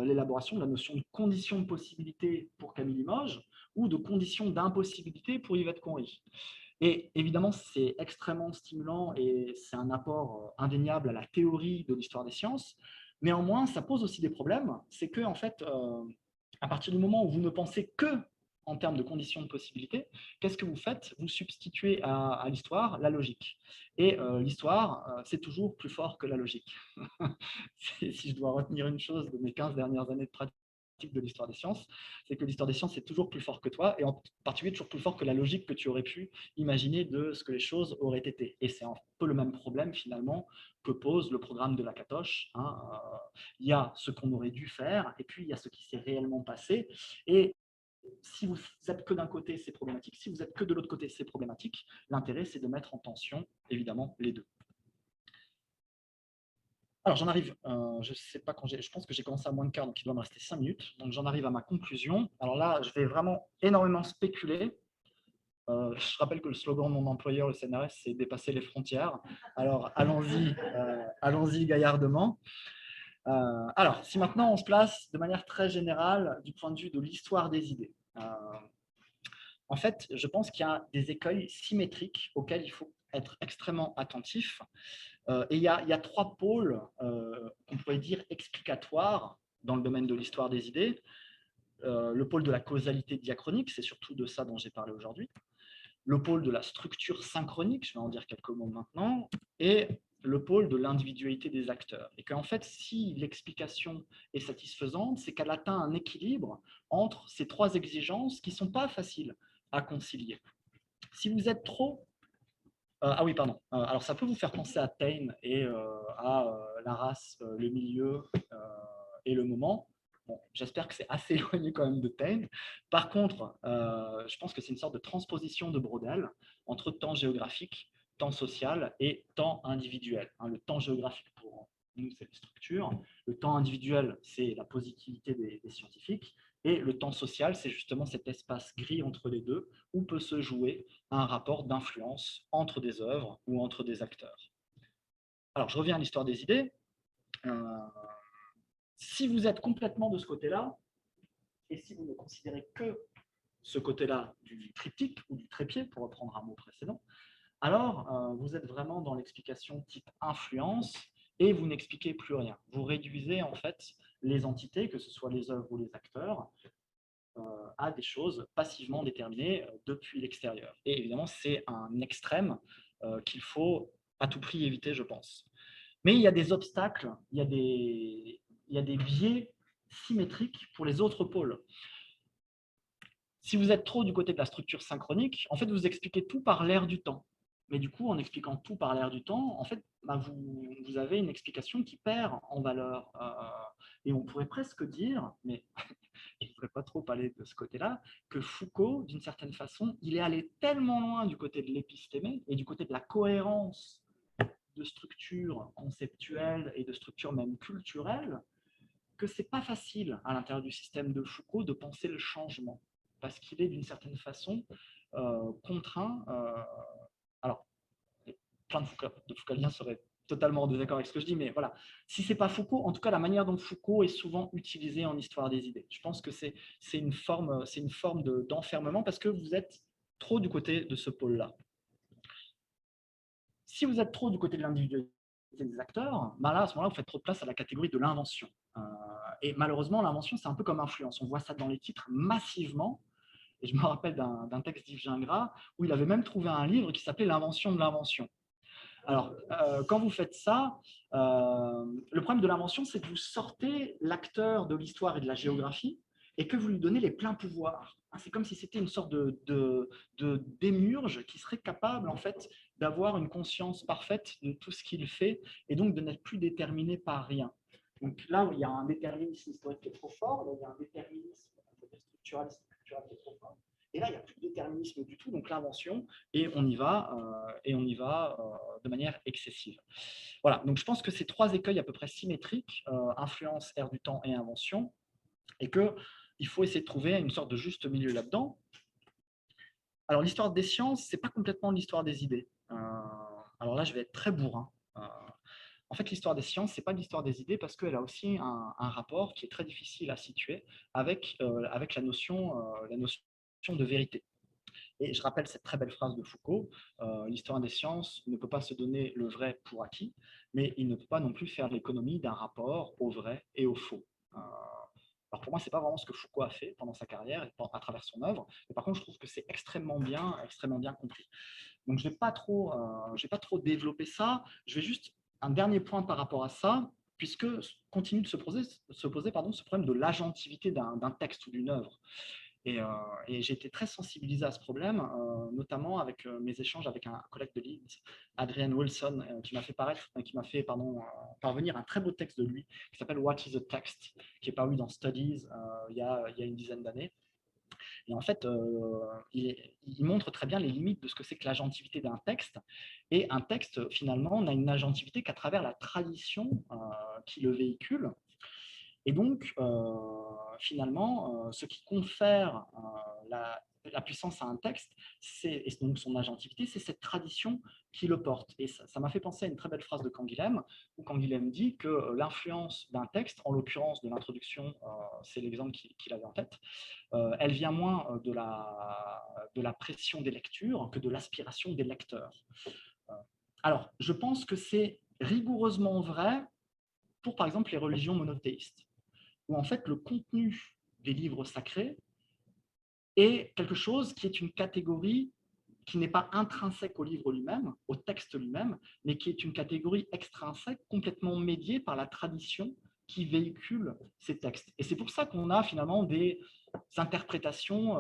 l'élaboration de la notion de condition de possibilité pour Camille Limoges ou de condition d'impossibilité pour Yvette Conry. Et évidemment, c'est extrêmement stimulant et c'est un apport indéniable à la théorie de l'histoire des sciences. Néanmoins, ça pose aussi des problèmes. C'est que, en fait, à partir du moment où vous ne pensez que en termes de conditions de possibilité, qu'est-ce que vous faites? Vous substituez à l'histoire la logique. Et l'histoire, c'est toujours plus fort que la logique. Si je dois retenir une chose de mes 15 dernières années de pratique de l'histoire des sciences, c'est que l'histoire des sciences est toujours plus fort que toi, et en particulier toujours plus fort que la logique que tu aurais pu imaginer de ce que les choses auraient été. Et c'est un peu le même problème finalement que pose le programme de Lakatos. Il y a ce qu'on aurait dû faire, et puis il y a ce qui s'est réellement passé. Et si vous êtes que d'un côté, c'est problématique. Si vous êtes que de l'autre côté, c'est problématique. L'intérêt, c'est de mettre en tension, évidemment, les deux. Alors, j'en arrive, je sais pas quand je pense que j'ai commencé à moins de quart, donc il doit me rester 5 minutes. Donc, j'en arrive à ma conclusion. Alors là, je vais vraiment énormément spéculer. Je rappelle que le slogan de mon employeur, le CNRS, c'est dépasser les frontières. Alors, allons-y gaillardement. Alors, si maintenant on se place de manière très générale du point de vue de l'histoire des idées. En fait, je pense qu'il y a des écueils symétriques auxquels il faut être extrêmement attentif. Et il y a trois pôles qu'on pourrait dire explicatoires dans le domaine de l'histoire des idées. Le pôle de la causalité diachronique, c'est surtout de ça dont j'ai parlé aujourd'hui. Le pôle de la structure synchronique, je vais en dire quelques mots maintenant, et le pôle de l'individualité des acteurs. Et qu'en fait, si l'explication est satisfaisante, c'est qu'elle atteint un équilibre entre ces trois exigences qui ne sont pas faciles à concilier. Si vous êtes trop... ah oui, pardon. Alors, ça peut vous faire penser à Taine et à la race, le milieu et le moment. Bon, j'espère que c'est assez éloigné quand même de Taine. Par contre, je pense que c'est une sorte de transposition de Braudel entre temps géographique, temps social et temps individuel. Le temps géographique pour nous, c'est les structures. Le temps individuel, c'est la positivité des scientifiques. Et le temps social, c'est justement cet espace gris entre les deux où peut se jouer un rapport d'influence entre des œuvres ou entre des acteurs. Alors, je reviens à l'histoire des idées. Si vous êtes complètement de ce côté-là, et si vous ne considérez que ce côté-là du triptyque ou du trépied, pour reprendre un mot précédent, alors vous êtes vraiment dans l'explication type influence et vous n'expliquez plus rien. Vous réduisez en fait les entités, que ce soit les œuvres ou les acteurs, à des choses passivement déterminées depuis l'extérieur. Et évidemment, c'est un extrême qu'il faut à tout prix éviter, je pense. Mais il y a des obstacles, il y a des biais symétriques pour les autres pôles. Si vous êtes trop du côté de la structure synchronique, en fait, vous expliquez tout par l'air du temps. Mais du coup, en expliquant tout par l'air du temps, en fait, bah, vous avez une explication qui perd en valeur. Et on pourrait presque dire, mais je ne voudrais pas trop parler de ce côté-là, que Foucault, d'une certaine façon, il est allé tellement loin du côté de l'épistémé et du côté de la cohérence de structures conceptuelles et de structures même culturelles, que c'est pas facile à l'intérieur du système de Foucault de penser le changement, parce qu'il est d'une certaine façon contraint. Alors, plein de Foucauldiens seraient totalement en désaccord avec ce que je dis, mais voilà, si c'est pas Foucault, en tout cas la manière dont Foucault est souvent utilisé en histoire des idées, je pense que c'est une forme d'enfermement parce que vous êtes trop du côté de ce pôle-là. Si vous êtes trop du côté de l'individualité des acteurs, bah là, à ce moment-là, vous faites trop de place à la catégorie de l'invention. Et malheureusement, l'invention, c'est un peu comme influence. On voit ça dans les titres massivement. Et je me rappelle d'un texte d'Yves Gingras où il avait même trouvé un livre qui s'appelait L'invention de l'invention. Alors, quand vous faites ça, le problème de l'invention, c'est que vous sortez l'acteur de l'histoire et de la géographie et que vous lui donnez les pleins pouvoirs. C'est comme si c'était une sorte de démiurge qui serait capable, en fait, d'avoir une conscience parfaite de tout ce qu'il fait et donc de n'être plus déterminé par rien. Donc là où il y a un déterminisme historique qui est trop fort, là où il y a un déterminisme structurel qui est trop fort. Et là, il n'y a plus de déterminisme du tout, donc l'invention, et on y va de manière excessive. Voilà, donc je pense que ces trois écueils à peu près symétriques, influence, air du temps et invention, et qu'il faut essayer de trouver une sorte de juste milieu là-dedans. Alors l'histoire des sciences, ce n'est pas complètement l'histoire des idées. Alors là, je vais être très bourrin. En fait, l'histoire des sciences, ce n'est pas l'histoire des idées parce qu'elle a aussi un rapport qui est très difficile à situer avec la notion de vérité. Et je rappelle cette très belle phrase de Foucault, l'histoire des sciences ne peut pas se donner le vrai pour acquis, mais il ne peut pas non plus faire l'économie d'un rapport au vrai et au faux. Alors pour moi, ce n'est pas vraiment ce que Foucault a fait pendant sa carrière et à travers son œuvre, mais par contre, je trouve que c'est extrêmement bien compris. Donc, je ne vais pas trop développer ça, je vais juste un dernier point par rapport à ça, puisque continue de se poser ce problème de l'agentivité d'un texte ou d'une œuvre. Et j'ai été très sensibilisé à ce problème, notamment avec mes échanges avec un collègue de Leeds, Adrian Wilson, qui m'a fait parvenir un très beau texte de lui, qui s'appelle What is a Text, qui est paru dans Studies il y a une dizaine d'années. Et en fait, il montre très bien les limites de ce que c'est que l'agentivité d'un texte. Et un texte, finalement, n'a une agentivité qu'à travers la tradition qui le véhicule. Et donc, finalement, ce qui confère la puissance à un texte, et donc son agentivité, c'est cette tradition qui le porte. Et ça m'a fait penser à une très belle phrase de Canguilhem, où Canguilhem dit que l'influence d'un texte, en l'occurrence de l'introduction, c'est l'exemple qu'il avait en tête, elle vient moins de la pression des lectures que de l'aspiration des lecteurs. Alors, je pense que c'est rigoureusement vrai pour, par exemple, les religions monothéistes, où en fait le contenu des livres sacrés est quelque chose qui est une catégorie qui n'est pas intrinsèque au livre lui-même, au texte lui-même, mais qui est une catégorie extrinsèque, complètement médiée par la tradition qui véhicule ces textes. Et c'est pour ça qu'on a finalement des interprétations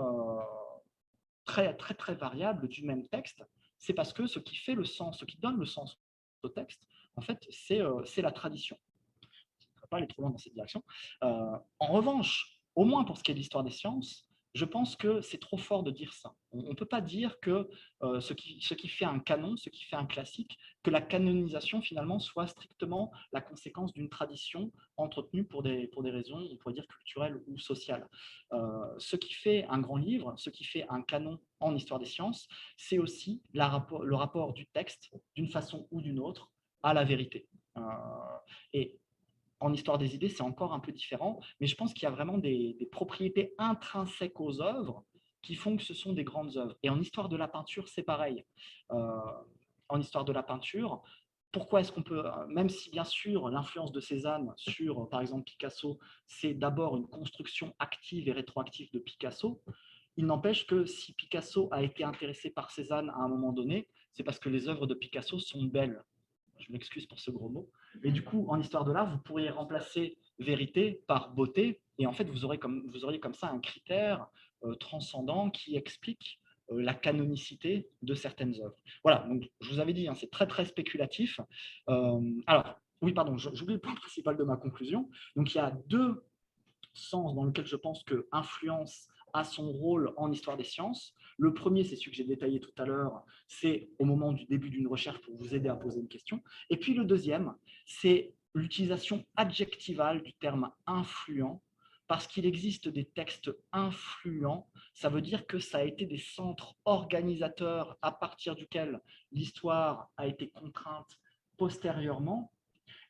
très, très, très variables du même texte. C'est parce que ce qui fait le sens, ce qui donne le sens au texte, en fait, c'est la tradition. Je ne vais pas aller trop loin dans cette direction. En revanche, au moins pour ce qui est de l'histoire des sciences, je pense que c'est trop fort de dire ça. On ne peut pas dire que ce qui fait un canon, ce qui fait un classique, que la canonisation finalement soit strictement la conséquence d'une tradition entretenue pour des raisons, on pourrait dire culturelles ou sociales. Ce qui fait un grand livre, ce qui fait un canon en histoire des sciences, c'est aussi le rapport du texte, d'une façon ou d'une autre, à la vérité. Et en histoire des idées, c'est encore un peu différent, mais je pense qu'il y a vraiment des propriétés intrinsèques aux œuvres qui font que ce sont des grandes œuvres. Et en histoire de la peinture, c'est pareil. En histoire de la peinture, pourquoi est-ce qu'on peut, même si bien sûr l'influence de Cézanne sur, par exemple, Picasso, c'est d'abord une construction active et rétroactive de Picasso, il n'empêche que si Picasso a été intéressé par Cézanne à un moment donné, c'est parce que les œuvres de Picasso sont belles. Je m'excuse pour ce gros mot. Et du coup, en histoire de l'art, vous pourriez remplacer vérité par beauté. Et en fait, vous auriez comme ça un critère transcendants qui expliquent la canonicité de certaines œuvres. Voilà, donc je vous avais dit, hein, c'est très très spéculatif. Alors, oui, pardon, j'oublie le point principal de ma conclusion. Donc il y a deux sens dans lesquels je pense que influence a son rôle en histoire des sciences. Le premier, c'est celui que j'ai détaillé tout à l'heure, c'est au moment du début d'une recherche pour vous aider à poser une question. Et puis le deuxième, c'est l'utilisation adjectivale du terme influent, parce qu'il existe des textes influents. Ça veut dire que ça a été des centres organisateurs à partir duquel l'histoire a été contrainte postérieurement.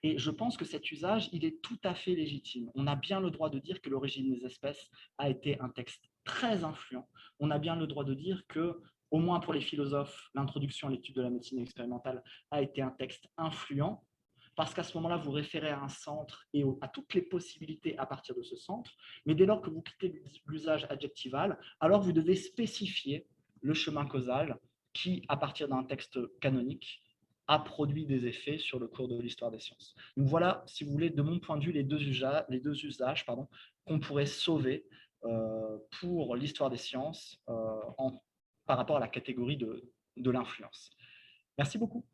Et je pense que cet usage, il est tout à fait légitime. On a bien le droit de dire que l'origine des espèces a été un texte très influent. On a bien le droit de dire que, au moins pour les philosophes, l'introduction à l'étude de la médecine expérimentale a été un texte influent, parce qu'à ce moment-là, vous référez à un centre et à toutes les possibilités à partir de ce centre. Mais dès lors que vous quittez l'usage adjectival, alors vous devez spécifier le chemin causal qui, à partir d'un texte canonique, a produit des effets sur le cours de l'histoire des sciences. Donc voilà, si vous voulez, de mon point de vue, les deux usages qu'on pourrait sauver pour l'histoire des sciences par rapport à la catégorie de l'influence. Merci beaucoup.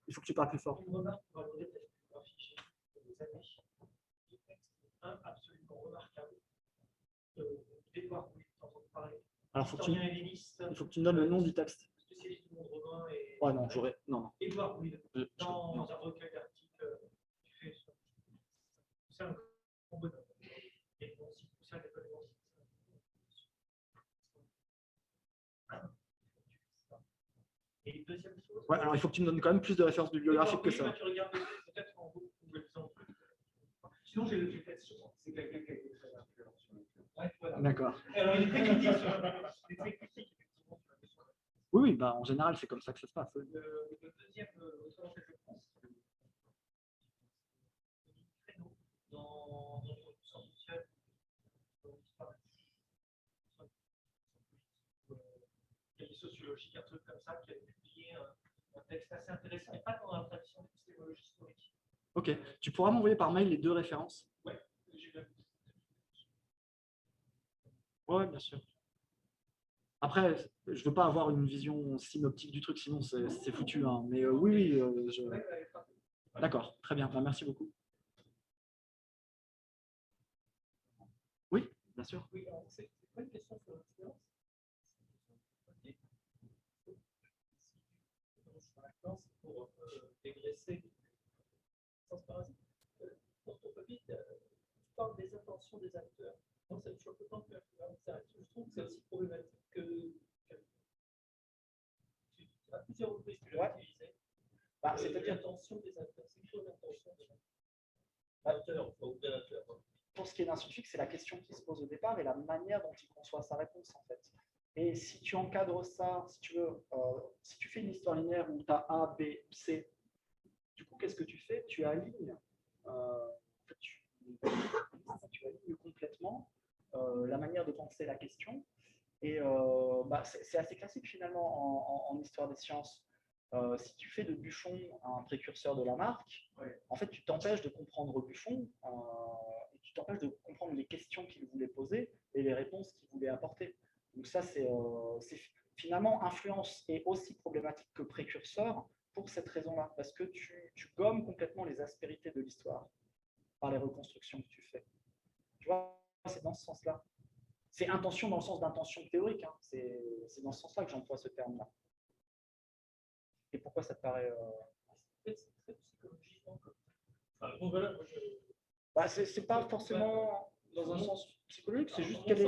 Il faut que tu parles plus fort. Absolument remarquable. Alors, il faut que tu me donnes le nom du texte. Spécialiste du monde romain et. Ouais, non, j'aurais. Non. Édouard Louis, dans un recueil d'articles, c'est un grand bonheur. Et bon, si vous savez pas les Et deuxième chose. Ouais, alors il faut que tu me donnes quand même plus de références bibliographiques que ça. Tu regardes peut-être en beaucoup d'exemples. Sinon, j'ai le fait souvent. C'est quelqu'un qui a été très influent sur le film. Ouais, voilà. D'accord. Alors, il est très critique sur la question. Oui, bah, en général, c'est comme ça que ça se passe. Le deuxième auteur auquel je pense, c'est Créneau, dans l'introduction sociale, dans l'histoire sociologique, un truc comme ça, qui a publié un texte assez intéressant, et pas dans la tradition d'épistémologie historique. Ok, tu pourras m'envoyer par mail les deux références? Oui, j'ai bien. Oui, bien sûr. Après, je ne veux pas avoir une vision synoptique du truc, sinon c'est foutu. Hein. Mais oui, D'accord, très bien. Ben, merci beaucoup. Oui, bien sûr. Oui, c'est pas une question sur l'influence. Pour dégraisser sans parasite. Dans ton papier, tu parles des intentions des acteurs. Donc, ça me choque autant que l'influence. Je trouve que c'est aussi problématique que à plusieurs reprises que j'ai utilisé. Bah, c'est-à-dire l'intention des acteurs. C'est quoi l'intention des acteurs ou de l'acteur? Pour ce qui est d'un scientifique, c'est la question qui se pose au départ et la manière dont il conçoit sa réponse, en fait. Et si tu encadres ça, si tu veux, si tu fais une histoire linéaire où tu as A, B, C, du coup, qu'est-ce que tu fais? Tu alignes, tu alignes complètement la manière de penser la question. Et bah, c'est assez classique finalement en histoire des sciences. Si tu fais de Buffon un précurseur de Lamarck, en fait, tu t'empêches de comprendre Buffon et tu t'empêches de comprendre les questions qu'il voulait poser et les réponses qu'il voulait apporter. Donc ça, c'est finalement, influence est aussi problématique que précurseur pour cette raison-là, parce que tu gommes complètement les aspérités de l'histoire par les reconstructions que tu fais. Tu vois, c'est dans ce sens-là. C'est intention dans le sens d'intention théorique. Hein. C'est dans ce sens-là que j'emploie ce terme-là. Et pourquoi ça te paraît c'est très psychologique. Bah, c'est pas forcément dans un sens psychologique, c'est juste quelle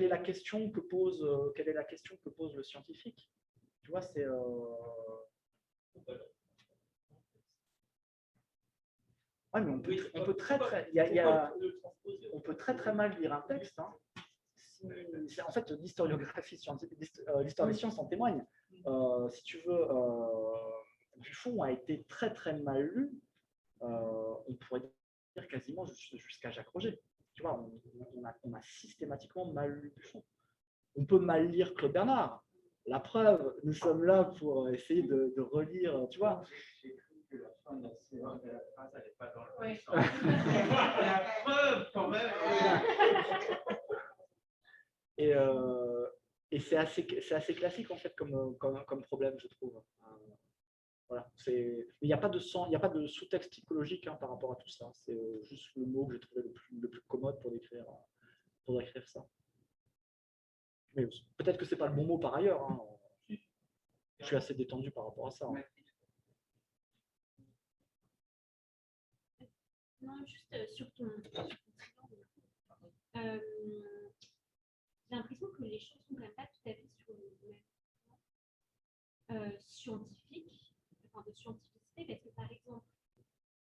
est la question que pose le scientifique. Tu vois, c'est ouais, mais on peut très mal lire un texte. Hein. En fait, l'historiographie scientifique, l'histoire des sciences en témoigne. Si tu veux, Buffon a été très très mal lu. On pourrait dire quasiment jusqu'à Jacques Roger. Tu vois, on a systématiquement mal lu Buffon. On peut mal lire Claude Bernard, La preuve, nous sommes là pour essayer de relire, tu vois. J'ai cru que la fin de la phrase n'allait pas dans le sens. La preuve, quand même. Et c'est assez classique, en fait, comme problème, je trouve. Voilà. Il n'y a pas de sous-texte psychologique par rapport à tout ça. C'est juste le mot que j'ai trouvé le plus commode pour décrire ça. Mais peut-être que ce n'est pas le bon mot par ailleurs. Je suis assez détendu par rapport à ça. Non, juste sur ton triangle. J'ai l'impression que les choses ne sont quand même pas tout à fait sur le même scientifique, enfin de scientificité, parce que par exemple,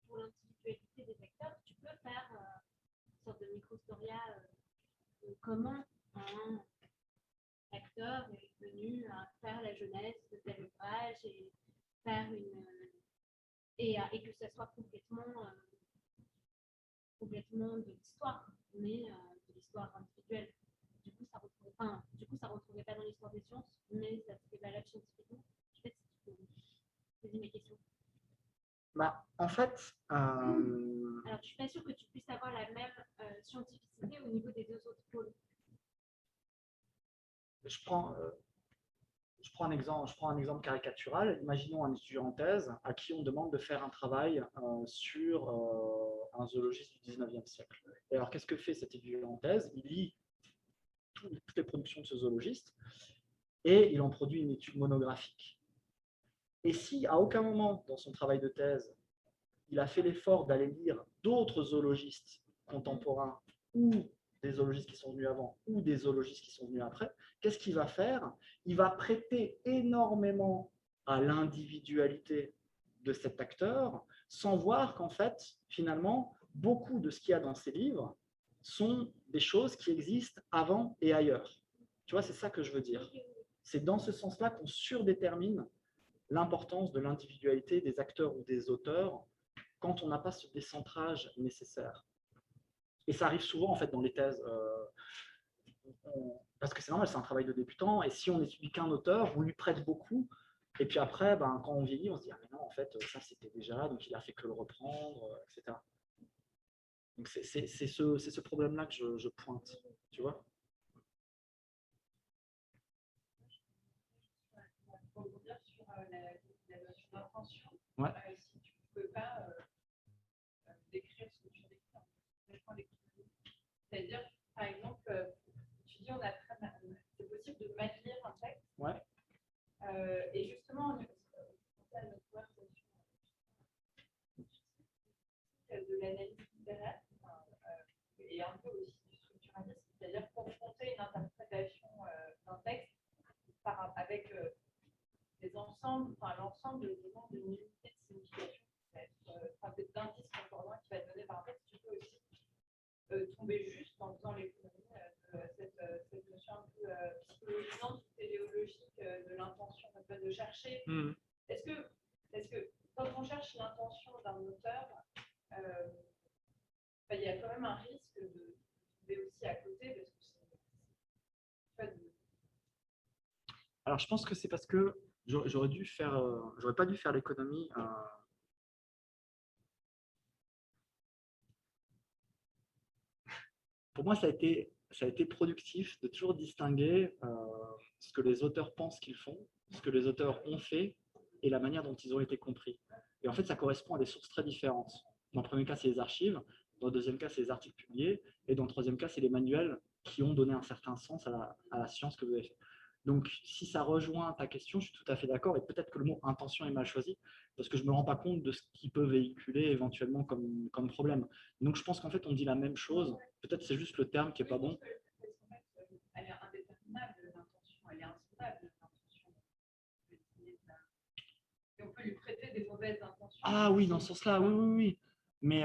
pour l'individualité des acteurs, tu peux faire une sorte de micro-storia de comment un acteur est venu à faire la jeunesse de tel ouvrage et faire et que ça soit complètement de l'histoire, mais de l'histoire individuelle. Du coup, ça ne retrouvait pas dans l'histoire des sciences, mais ça serait valable scientifiquement. Je sais pas si tu peux poser mes questions. Bah, en fait, alors je ne suis pas sûre que tu puisses avoir la même scientificité au niveau des deux autres pôles. Je prends un exemple caricatural. Imaginons un étudiant en thèse à qui on demande de faire un travail sur un zoologiste du 19e siècle. Et alors, qu'est-ce que fait cet étudiant en thèse? Il lit toutes les productions de ce zoologiste et il en produit une étude monographique. Et si, à aucun moment dans son travail de thèse, il a fait l'effort d'aller lire d'autres zoologistes contemporains ou des zoologistes qui sont venus avant ou des zoologistes qui sont venus après, qu'est-ce qu'il va faire? Il va prêter énormément à l'individualité de cet acteur sans voir qu'en fait, finalement, beaucoup de ce qu'il y a dans ces livres sont des choses qui existent avant et ailleurs. Tu vois, c'est ça que je veux dire. C'est dans ce sens-là qu'on surdétermine l'importance de l'individualité des acteurs ou des auteurs quand on n'a pas ce décentrage nécessaire. Et ça arrive souvent en fait dans les thèses, parce que c'est normal, c'est un travail de débutant, et si on n'étudie qu'un auteur, on lui prête beaucoup, et puis après, quand on vieillit, on se dit, ah mais non, en fait, ça c'était déjà là, donc il a fait que le reprendre, etc. Donc c'est ce problème-là que je pointe, tu vois. Pour revenir sur la notion d'intention, ouais. Si tu ne peux pas décrire ce que tu décris en l'économie, c'est-à-dire, par exemple, tu dis c'est possible de mal lire un texte, ouais. Et justement, on à notre conversation de l'analyse littéraire et un peu aussi du structuralisme, c'est-à-dire confronter une interprétation d'un texte avec l'ensemble d'une unité de signification, peut-être d'indices concordants qui va te donner par texte. Tu peux aussi tomber juste en faisant l'économie de cette notion un peu psychologisante ou téléologique de l'intention, de chercher. Est-ce que quand on cherche l'intention d'un auteur, il y a quand même un risque de tomber aussi à côté parce que c'est pas de... Alors je pense que c'est parce que j'aurais pas dû faire l'économie. Pour moi, ça a été productif de toujours distinguer ce que les auteurs pensent qu'ils font, ce que les auteurs ont fait et la manière dont ils ont été compris. Et en fait, ça correspond à des sources très différentes. Dans le premier cas, c'est les archives. Dans le deuxième cas, c'est les articles publiés. Et dans le troisième cas, c'est les manuels qui ont donné un certain sens à la science que vous avez fait. Donc, si ça rejoint ta question, je suis tout à fait d'accord. Et peut-être que le mot intention est mal choisi, parce que je ne me rends pas compte de ce qui peut véhiculer éventuellement comme problème. Donc, je pense qu'en fait, on dit la même chose. Peut-être c'est juste le terme qui n'est pas bon. Elle est indéterminable, l'intention. Elle est insondable, l'intention. Et on peut lui prêter des mauvaises intentions. Ah oui, dans ce sens-là, oui. Mais...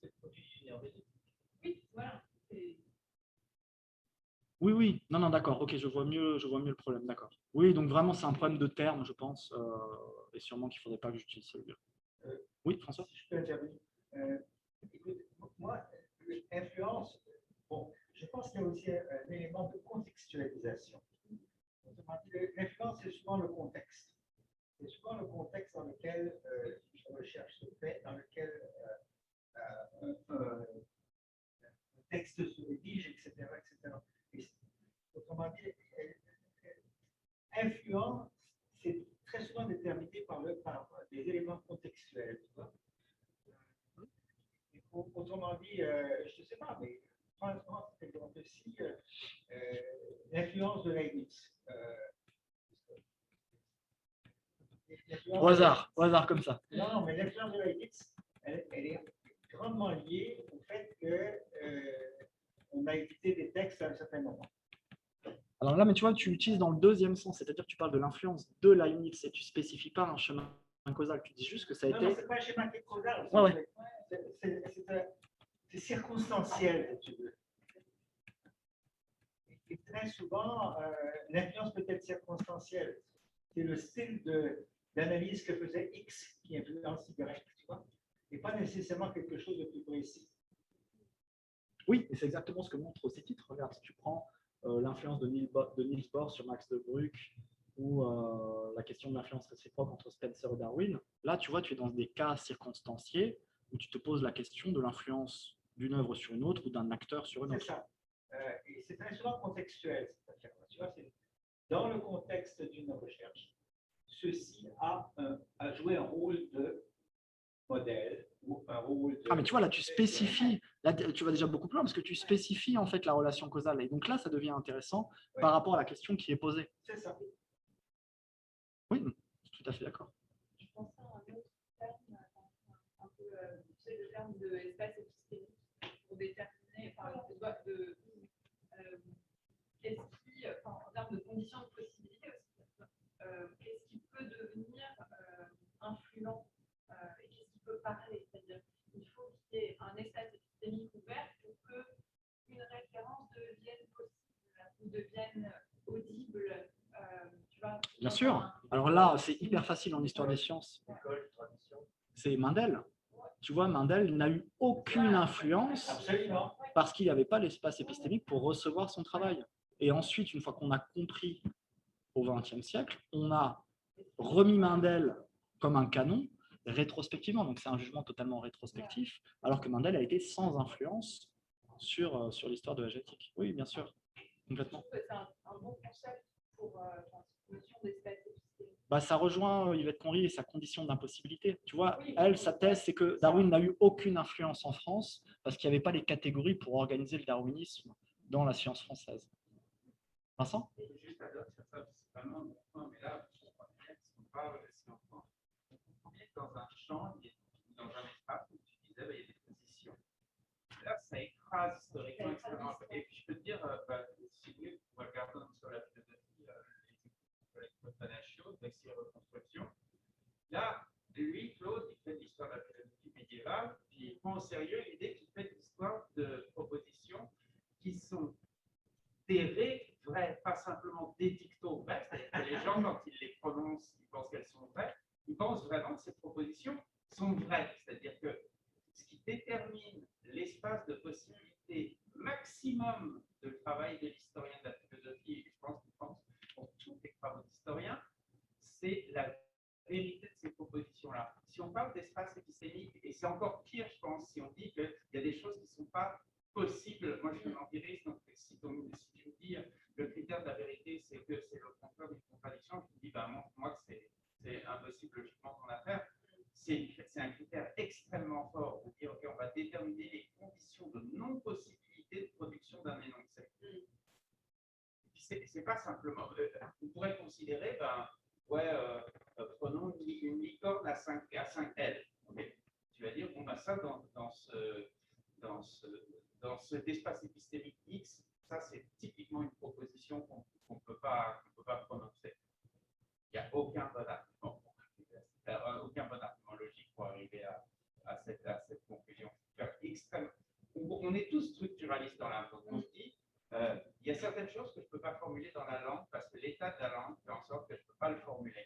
C'est produit énervé. Oui, voilà. Oui. Non, d'accord. Ok, je vois mieux le problème. D'accord. Oui, donc vraiment, c'est un problème de terme, je pense. Et sûrement qu'il ne faudrait pas que j'utilise celui-là. Oui, François? Si je peux intervenir. Écoute, moi, influence, bon, je pense qu'il y a aussi un élément de contextualisation. L'influence, c'est souvent le contexte. C'est souvent le contexte dans lequel une recherche se fait, dans lequel un texte se rédige, etc. Et, autrement dit, influence, c'est très souvent déterminé par des éléments contextuels. Tu vois? Autrement dit, je ne sais pas, mais franchement, c'est exemple-ci, l'influence de Leibniz. Au hasard comme ça. Non, mais l'influence de Leibniz, elle est grandement liée au fait qu'on a édité des textes à un certain moment. Alors là, mais tu vois, tu utilises dans le deuxième sens, c'est-à-dire que tu parles de l'influence de Leibniz et tu ne spécifies pas un chemin causal, tu dis juste que ça a Non, été… non, ce n'est pas un schéma qui est causal. Ouais. C'est circonstanciel, si tu veux. Et très souvent, l'influence peut être circonstancielle. C'est le style d'analyse que faisait X qui influence Y, tu vois, et pas nécessairement quelque chose de plus précis. Oui, et c'est exactement ce que montrent ces titres. Regarde, si tu prends l'influence de Niels Bohr sur Max de Bruck ou la question de l'influence réciproque entre Spencer et Darwin, là, tu vois, tu es dans des cas circonstanciés où tu te poses la question de l'influence d'une œuvre sur une autre ou d'un acteur sur une autre. C'est ça. Et c'est très souvent contextuel, cette affaire-là. Tu vois, c'est dans le contexte d'une recherche, ceci a joué un rôle de modèle ou un rôle de… Ah, mais tu vois, là, tu spécifies, là, tu vas déjà beaucoup plus loin parce que tu spécifies en fait la relation causale. Et donc là, ça devient intéressant par rapport à la question qui est posée. C'est ça. Oui, tout à fait d'accord. Je pensais à un autre terme, un peu, tu sais, le terme de espace épistémique pour déterminer, par exemple, qu'est-ce qui, en termes de conditions de possibilité aussi, qu'est-ce qui peut devenir influent et qu'est-ce qui peut parler. C'est-à-dire qu'il faut qu'il y ait un espace épistémique ouvert pour qu'une référence devienne possible ou devienne audible. Tu vois, bien sûr. Alors là, c'est hyper facile en histoire des sciences. C'est Mendel. Tu vois, Mendel n'a eu aucune influence Absolument. parce qu'il n'y avait pas l'espace épistémique pour recevoir son travail. Et ensuite, une fois qu'on a compris au XXe siècle, on a remis Mendel comme un canon rétrospectivement. Donc c'est un jugement totalement rétrospectif, alors que Mendel a été sans influence sur l'histoire de la génétique. Oui, bien sûr, complètement. C'est un bon concept pour cette notion d'espace épistémique. Bah, ça rejoint Yvette Conry et sa condition d'impossibilité. Tu vois, elle, sa thèse, c'est que Darwin n'a eu aucune influence en France parce qu'il n'y avait pas les catégories pour organiser le darwinisme dans la science française. Vincent ? Juste à dire, ça, c'est vraiment mon point, mais là, si on parle, si on est dans un champ, dans un espace où tu disais, il y a des positions. Là, ça écrase historiquement extrêmement. Et puis, je peux te dire, si vous voulez, vous regardez sur la philosophie, les Panachios, Vexi et Reconstruction. Là, lui, Claude, il fait l'histoire de la philosophie médiévale, puis il prend au sérieux l'idée qu'il fait l'histoire de propositions qui sont vraies, pas simplement des dictos vrais, c'est-à-dire que les gens, quand ils les prononcent, ils pensent qu'elles sont vraies, ils pensent vraiment que ces propositions sont vraies, c'est-à-dire que ce qui détermine l'espace de possibilité maximum de travail de l'historien de la philosophie, et je pense pour tous les travaux d'historiens, c'est la vérité de ces propositions-là. Si on parle d'espace épistémique, et c'est encore pire, je pense, si on dit qu'il y a des choses qui ne sont pas possibles. Moi, je suis un empiriste, donc si tu me dis le critère de la vérité, c'est que c'est le contraire d'une contradiction, je me dis, moi, c'est impossible logiquement ton affaire. C'est un critère extrêmement fort pour dire, OK, on va déterminer les conditions de non-possibilité de production d'un énoncé. C'est pas simplement. On pourrait considérer, prenons une licorne à 5 L. Okay. Tu vas dire, ça, dans cet espace épistémique X, ça, c'est typiquement une proposition qu'on ne peut pas prononcer. Il n'y a aucun bon argument. Aucun bon argument logique pour arriver à cette conclusion. Extrême. On est tous structuralistes dans l'âme. Donc on se dit, il y a certaines choses que je ne peux pas formuler dans la langue parce que l'état de la langue fait en sorte que je ne peux pas le formuler.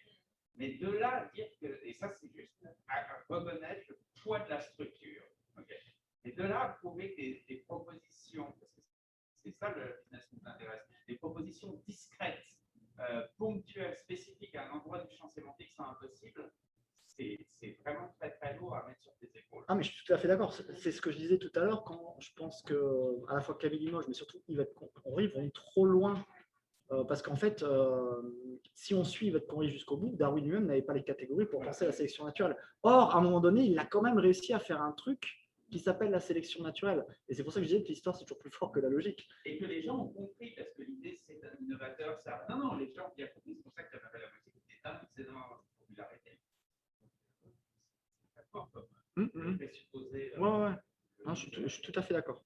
Mais de là à dire que, et ça c'est juste à reconnaître le poids de la structure. Okay. Et de là à prouver que des propositions, parce que c'est ça le business qui nous intéresse. Les propositions discrètes, ponctuelles, spécifiques à un endroit du champ sémantique sont impossibles. C'est vraiment très très lourd à mettre sur tes épaules. Ah, mais je suis tout à fait d'accord. C'est ce que je disais tout à l'heure quand je pense que à la fois Camille Limoges, mais surtout Yvette Conry vont trop loin. Parce qu'en fait, si on suit Yvette Conry jusqu'au bout, Darwin lui-même n'avait pas les catégories pour penser à la sélection naturelle. Or, à un moment donné, il a quand même réussi à faire un truc qui s'appelle la sélection naturelle. Et c'est pour ça que je disais que l'histoire, c'est toujours plus fort que la logique. Et que les gens ont compris, parce que l'idée, c'est d'un innovateur. Ça... Non, les gens ont bien compris. C'est pour ça que ça m'appelle la musique d'État, c'est dans la popularité. Ouais. Non, je suis tout à fait d'accord.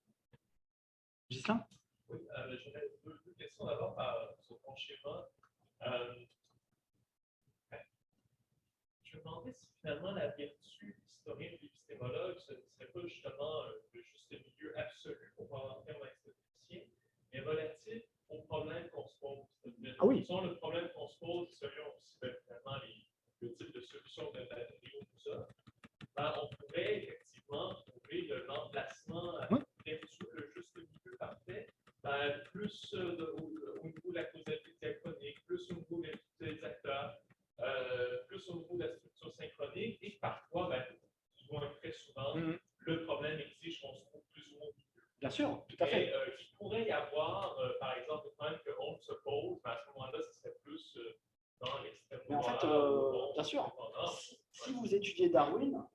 Ghislain ? Oui, j'aurais deux questions. D'abord, sur ton schéma. Je me demandais si finalement la vertu d'historien et d'épistémologue, ce ne serait pas justement le juste milieu absolu pour parler en termes académiciens, mais relatif aux problèmes qu'on se pose. Ah oui. Selon le problème qu'on se pose, selon aussi finalement le type de solution de matériaux, tout ça, on pourrait effectivement trouver l'emplacement vertueux, le juste milieu parfait, plus au niveau de la causalité diachronique, plus au niveau des acteurs, plus au niveau de la structure synchronique, et parfois, plus ou moins très souvent, le problème exige qu'on se trouve plus ou moins au milieu. Bien sûr, tout à fait. Et il pourrait y avoir, par exemple, le problème qu'on se pose, mais à ce moment-là, ce serait plus dans l'extrême Mais en fait, bien sûr, si vous étudiez Darwin,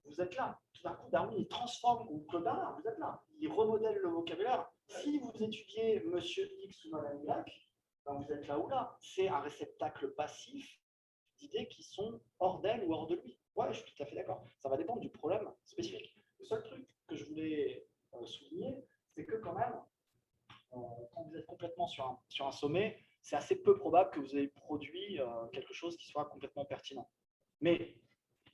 vous êtes là. Tout d'un coup, Darwin, il transforme, ou Claude Bernard, vous êtes là. Il remodèle le vocabulaire. Si vous étudiez Monsieur X ou Madame Y, vous êtes là ou là. C'est un réceptacle passif d'idées qui sont hors d'elle ou hors de lui. Ouais, je suis tout à fait d'accord. Ça va dépendre du problème spécifique. Le seul truc que je voulais souligner, c'est que quand même, quand vous êtes complètement sur un sommet, c'est assez peu probable que vous ayez produit quelque chose qui soit complètement pertinent. Mais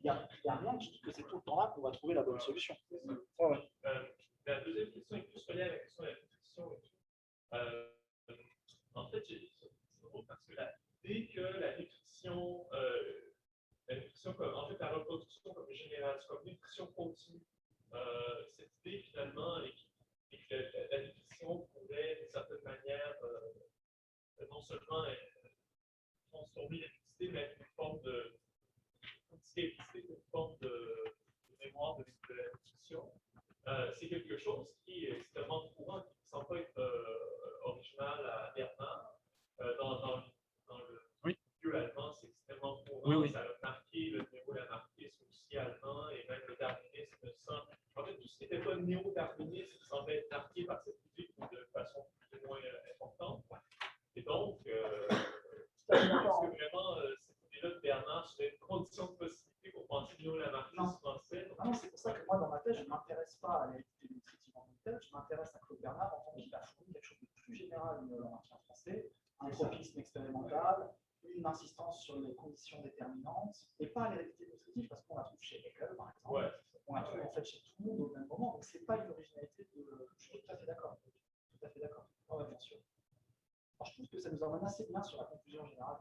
il n'y a rien qui dit que c'est tout le temps là qu'on va trouver la bonne solution. Ouais. La deuxième question est plus reliée à la question de la nutrition. En fait, c'est drôle parce que dès que la nutrition comme, en fait, la reproduction comme générale, comme nutrition continue, cette idée finalement est que la nutrition pourrait, d'une certaine manière, non seulement transformer l'électricité, mais être une forme de une forme de mémoire de la nutrition. C'est quelque chose qui est extrêmement courant, qui ne semble pas être original à Bernard. Dans le milieu allemand, c'est extrêmement courant. Oui. Ça a marqué, le néo-lamarckisme aussi allemand, et même le darwinisme semble. En fait, tout ce qui n'était pas néo-darwinisme semblait être marqué par cette idée de façon plus ou moins importante. Et donc, est-ce que vraiment cette idée-là de Bernard serait une condition de possibilité pour penser néo-lamarckisme français? Non, c'est pour ça que moi, dans ma thèse, je ne m'intéresse pas à l'identité nutritive en tant que telle, je m'intéresse à Claude Bernard en tant qu'il a fourni quelque chose de plus général du néo-lamarckien français, un tropisme expérimental, une insistance sur les conditions déterminantes, et pas l'hérédité nutritive, parce qu'on la trouve chez Haeckel, par exemple. Ouais. On la trouve en fait chez tout le monde au même moment, donc ce n'est pas une originalité de. Je suis tout à fait d'accord. Tout à fait d'accord. Ouais, bien sûr. Alors, je trouve que ça nous emmène assez bien sur la conclusion générale.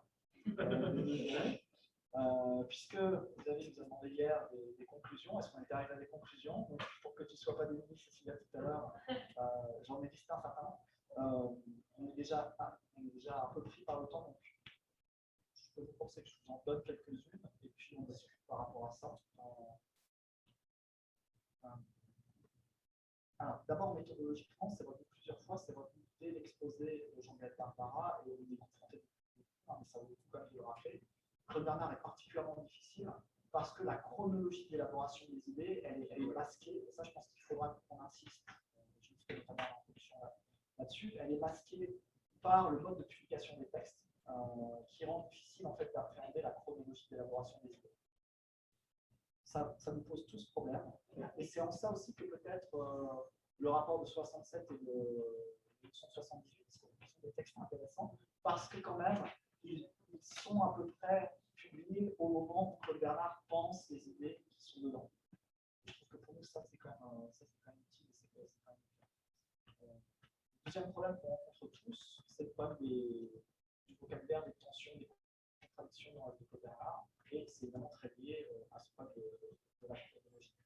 Puisque vous avez nous demandé hier des conclusions, est-ce qu'on est arrivé à des conclusions? Donc, pour que tu ne sois pas démunie, Cécilia, tout à l'heure, j'en ai listé un certain nombre. On est déjà un peu pris par le temps, donc je peux vous penser que je vous en donne quelques-unes, et puis on discute par rapport à ça. Alors, d'abord, méthodologiquement, c'est revenu plusieurs fois, c'est revenu dès l'exposé de Jean-Gaël Barbara et il est confronté, mais ça vaut le coup quand même de le rappeler. Claude Bernard est particulièrement difficile parce que la chronologie d'élaboration des idées, elle est masquée, et ça, je pense qu'il faudra qu'on insiste, je me fais notamment l'introduction là-dessus, elle est masquée par le mode de publication des textes qui rend difficile en fait d'appréhender la chronologie d'élaboration des idées. Ça nous pose tous problème. Et c'est en ça aussi que peut-être le rapport de 67 et de 178 sont des textes intéressants, parce que quand même, ils sont à peu près publiés au moment où Claude Bernard pense les idées qui sont dedans. Je trouve que pour nous, ça c'est quand même utile. Le deuxième problème qu'on rencontre tous, c'est le problème du vocabulaire, des tensions, des contradictions dans la vie de Claude Bernard, et c'est vraiment très lié à ce problème de la chronologie.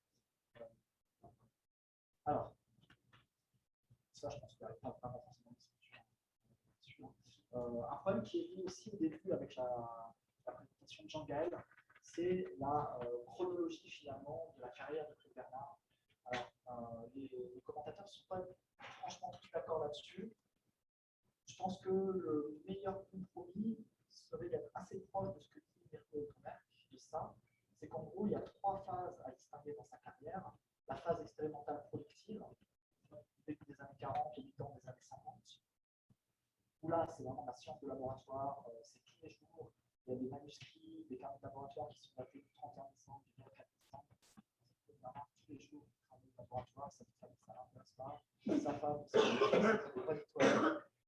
Alors, ça, je pense qu'il n'y a pas vraiment Un problème qui est vu aussi au début avec la présentation de Jean-Gaël, c'est la chronologie finalement de la carrière de Claude Bernard. Alors, les commentateurs ne sont pas franchement tous d'accord là-dessus. Je pense que le meilleur compromis serait d'être assez proche de ce que dit Mirko Kremer de ça. C'est qu'en gros, il y a 3 phases à distinguer dans sa carrière. La phase expérimentale productive, début des années 40 et mi-temps des années 50, où là, c'est vraiment la science de laboratoire, c'est tous les jours, il y a des manuscrits, des carnets de laboratoire qui sont datés du 31 décembre, du 4 décembre. Vraiment, tous les jours, des carnets de laboratoire, ça l'intéresse pas. Sa femme, c'est pas du tout.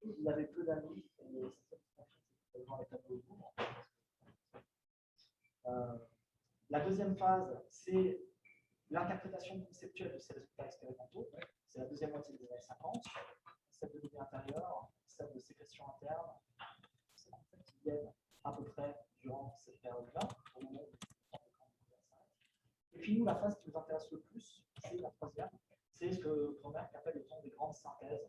Il avait peu d'amis, et cette c'était devant les tableaux au Louvre. La deuxième phase, c'est l'interprétation conceptuelle de ces résultats expérimentaux. C'est la deuxième moitié des années 50. Celle de données intérieures, celle de sécrétion interne, c'est en fait qui viennent à peu près durant cette période-là, au moment où et puis nous, la phase qui nous intéresse le plus, c'est la troisième, c'est ce que Kremer appelle le temps des grandes synthèses,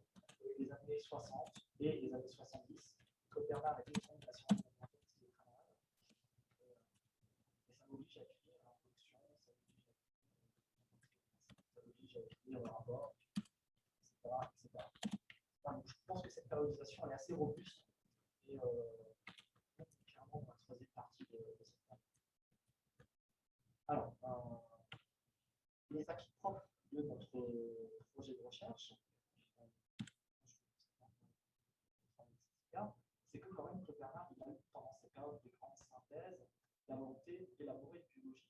les années 60 et les années 70. Claude Bernard était une fondation de la et ça m'oblige à écrire l'introduction, ça m'oblige à écrire le rapport, etc. etc. Donc, je pense que cette périodisation elle est assez robuste et clairement on va choisir partie de cette période. Alors, les acquis propres de notre projet de recherche, c'est que quand même Claude Bernard il a eu pendant ces périodes de grandes synthèses la volonté d'élaborer une biologie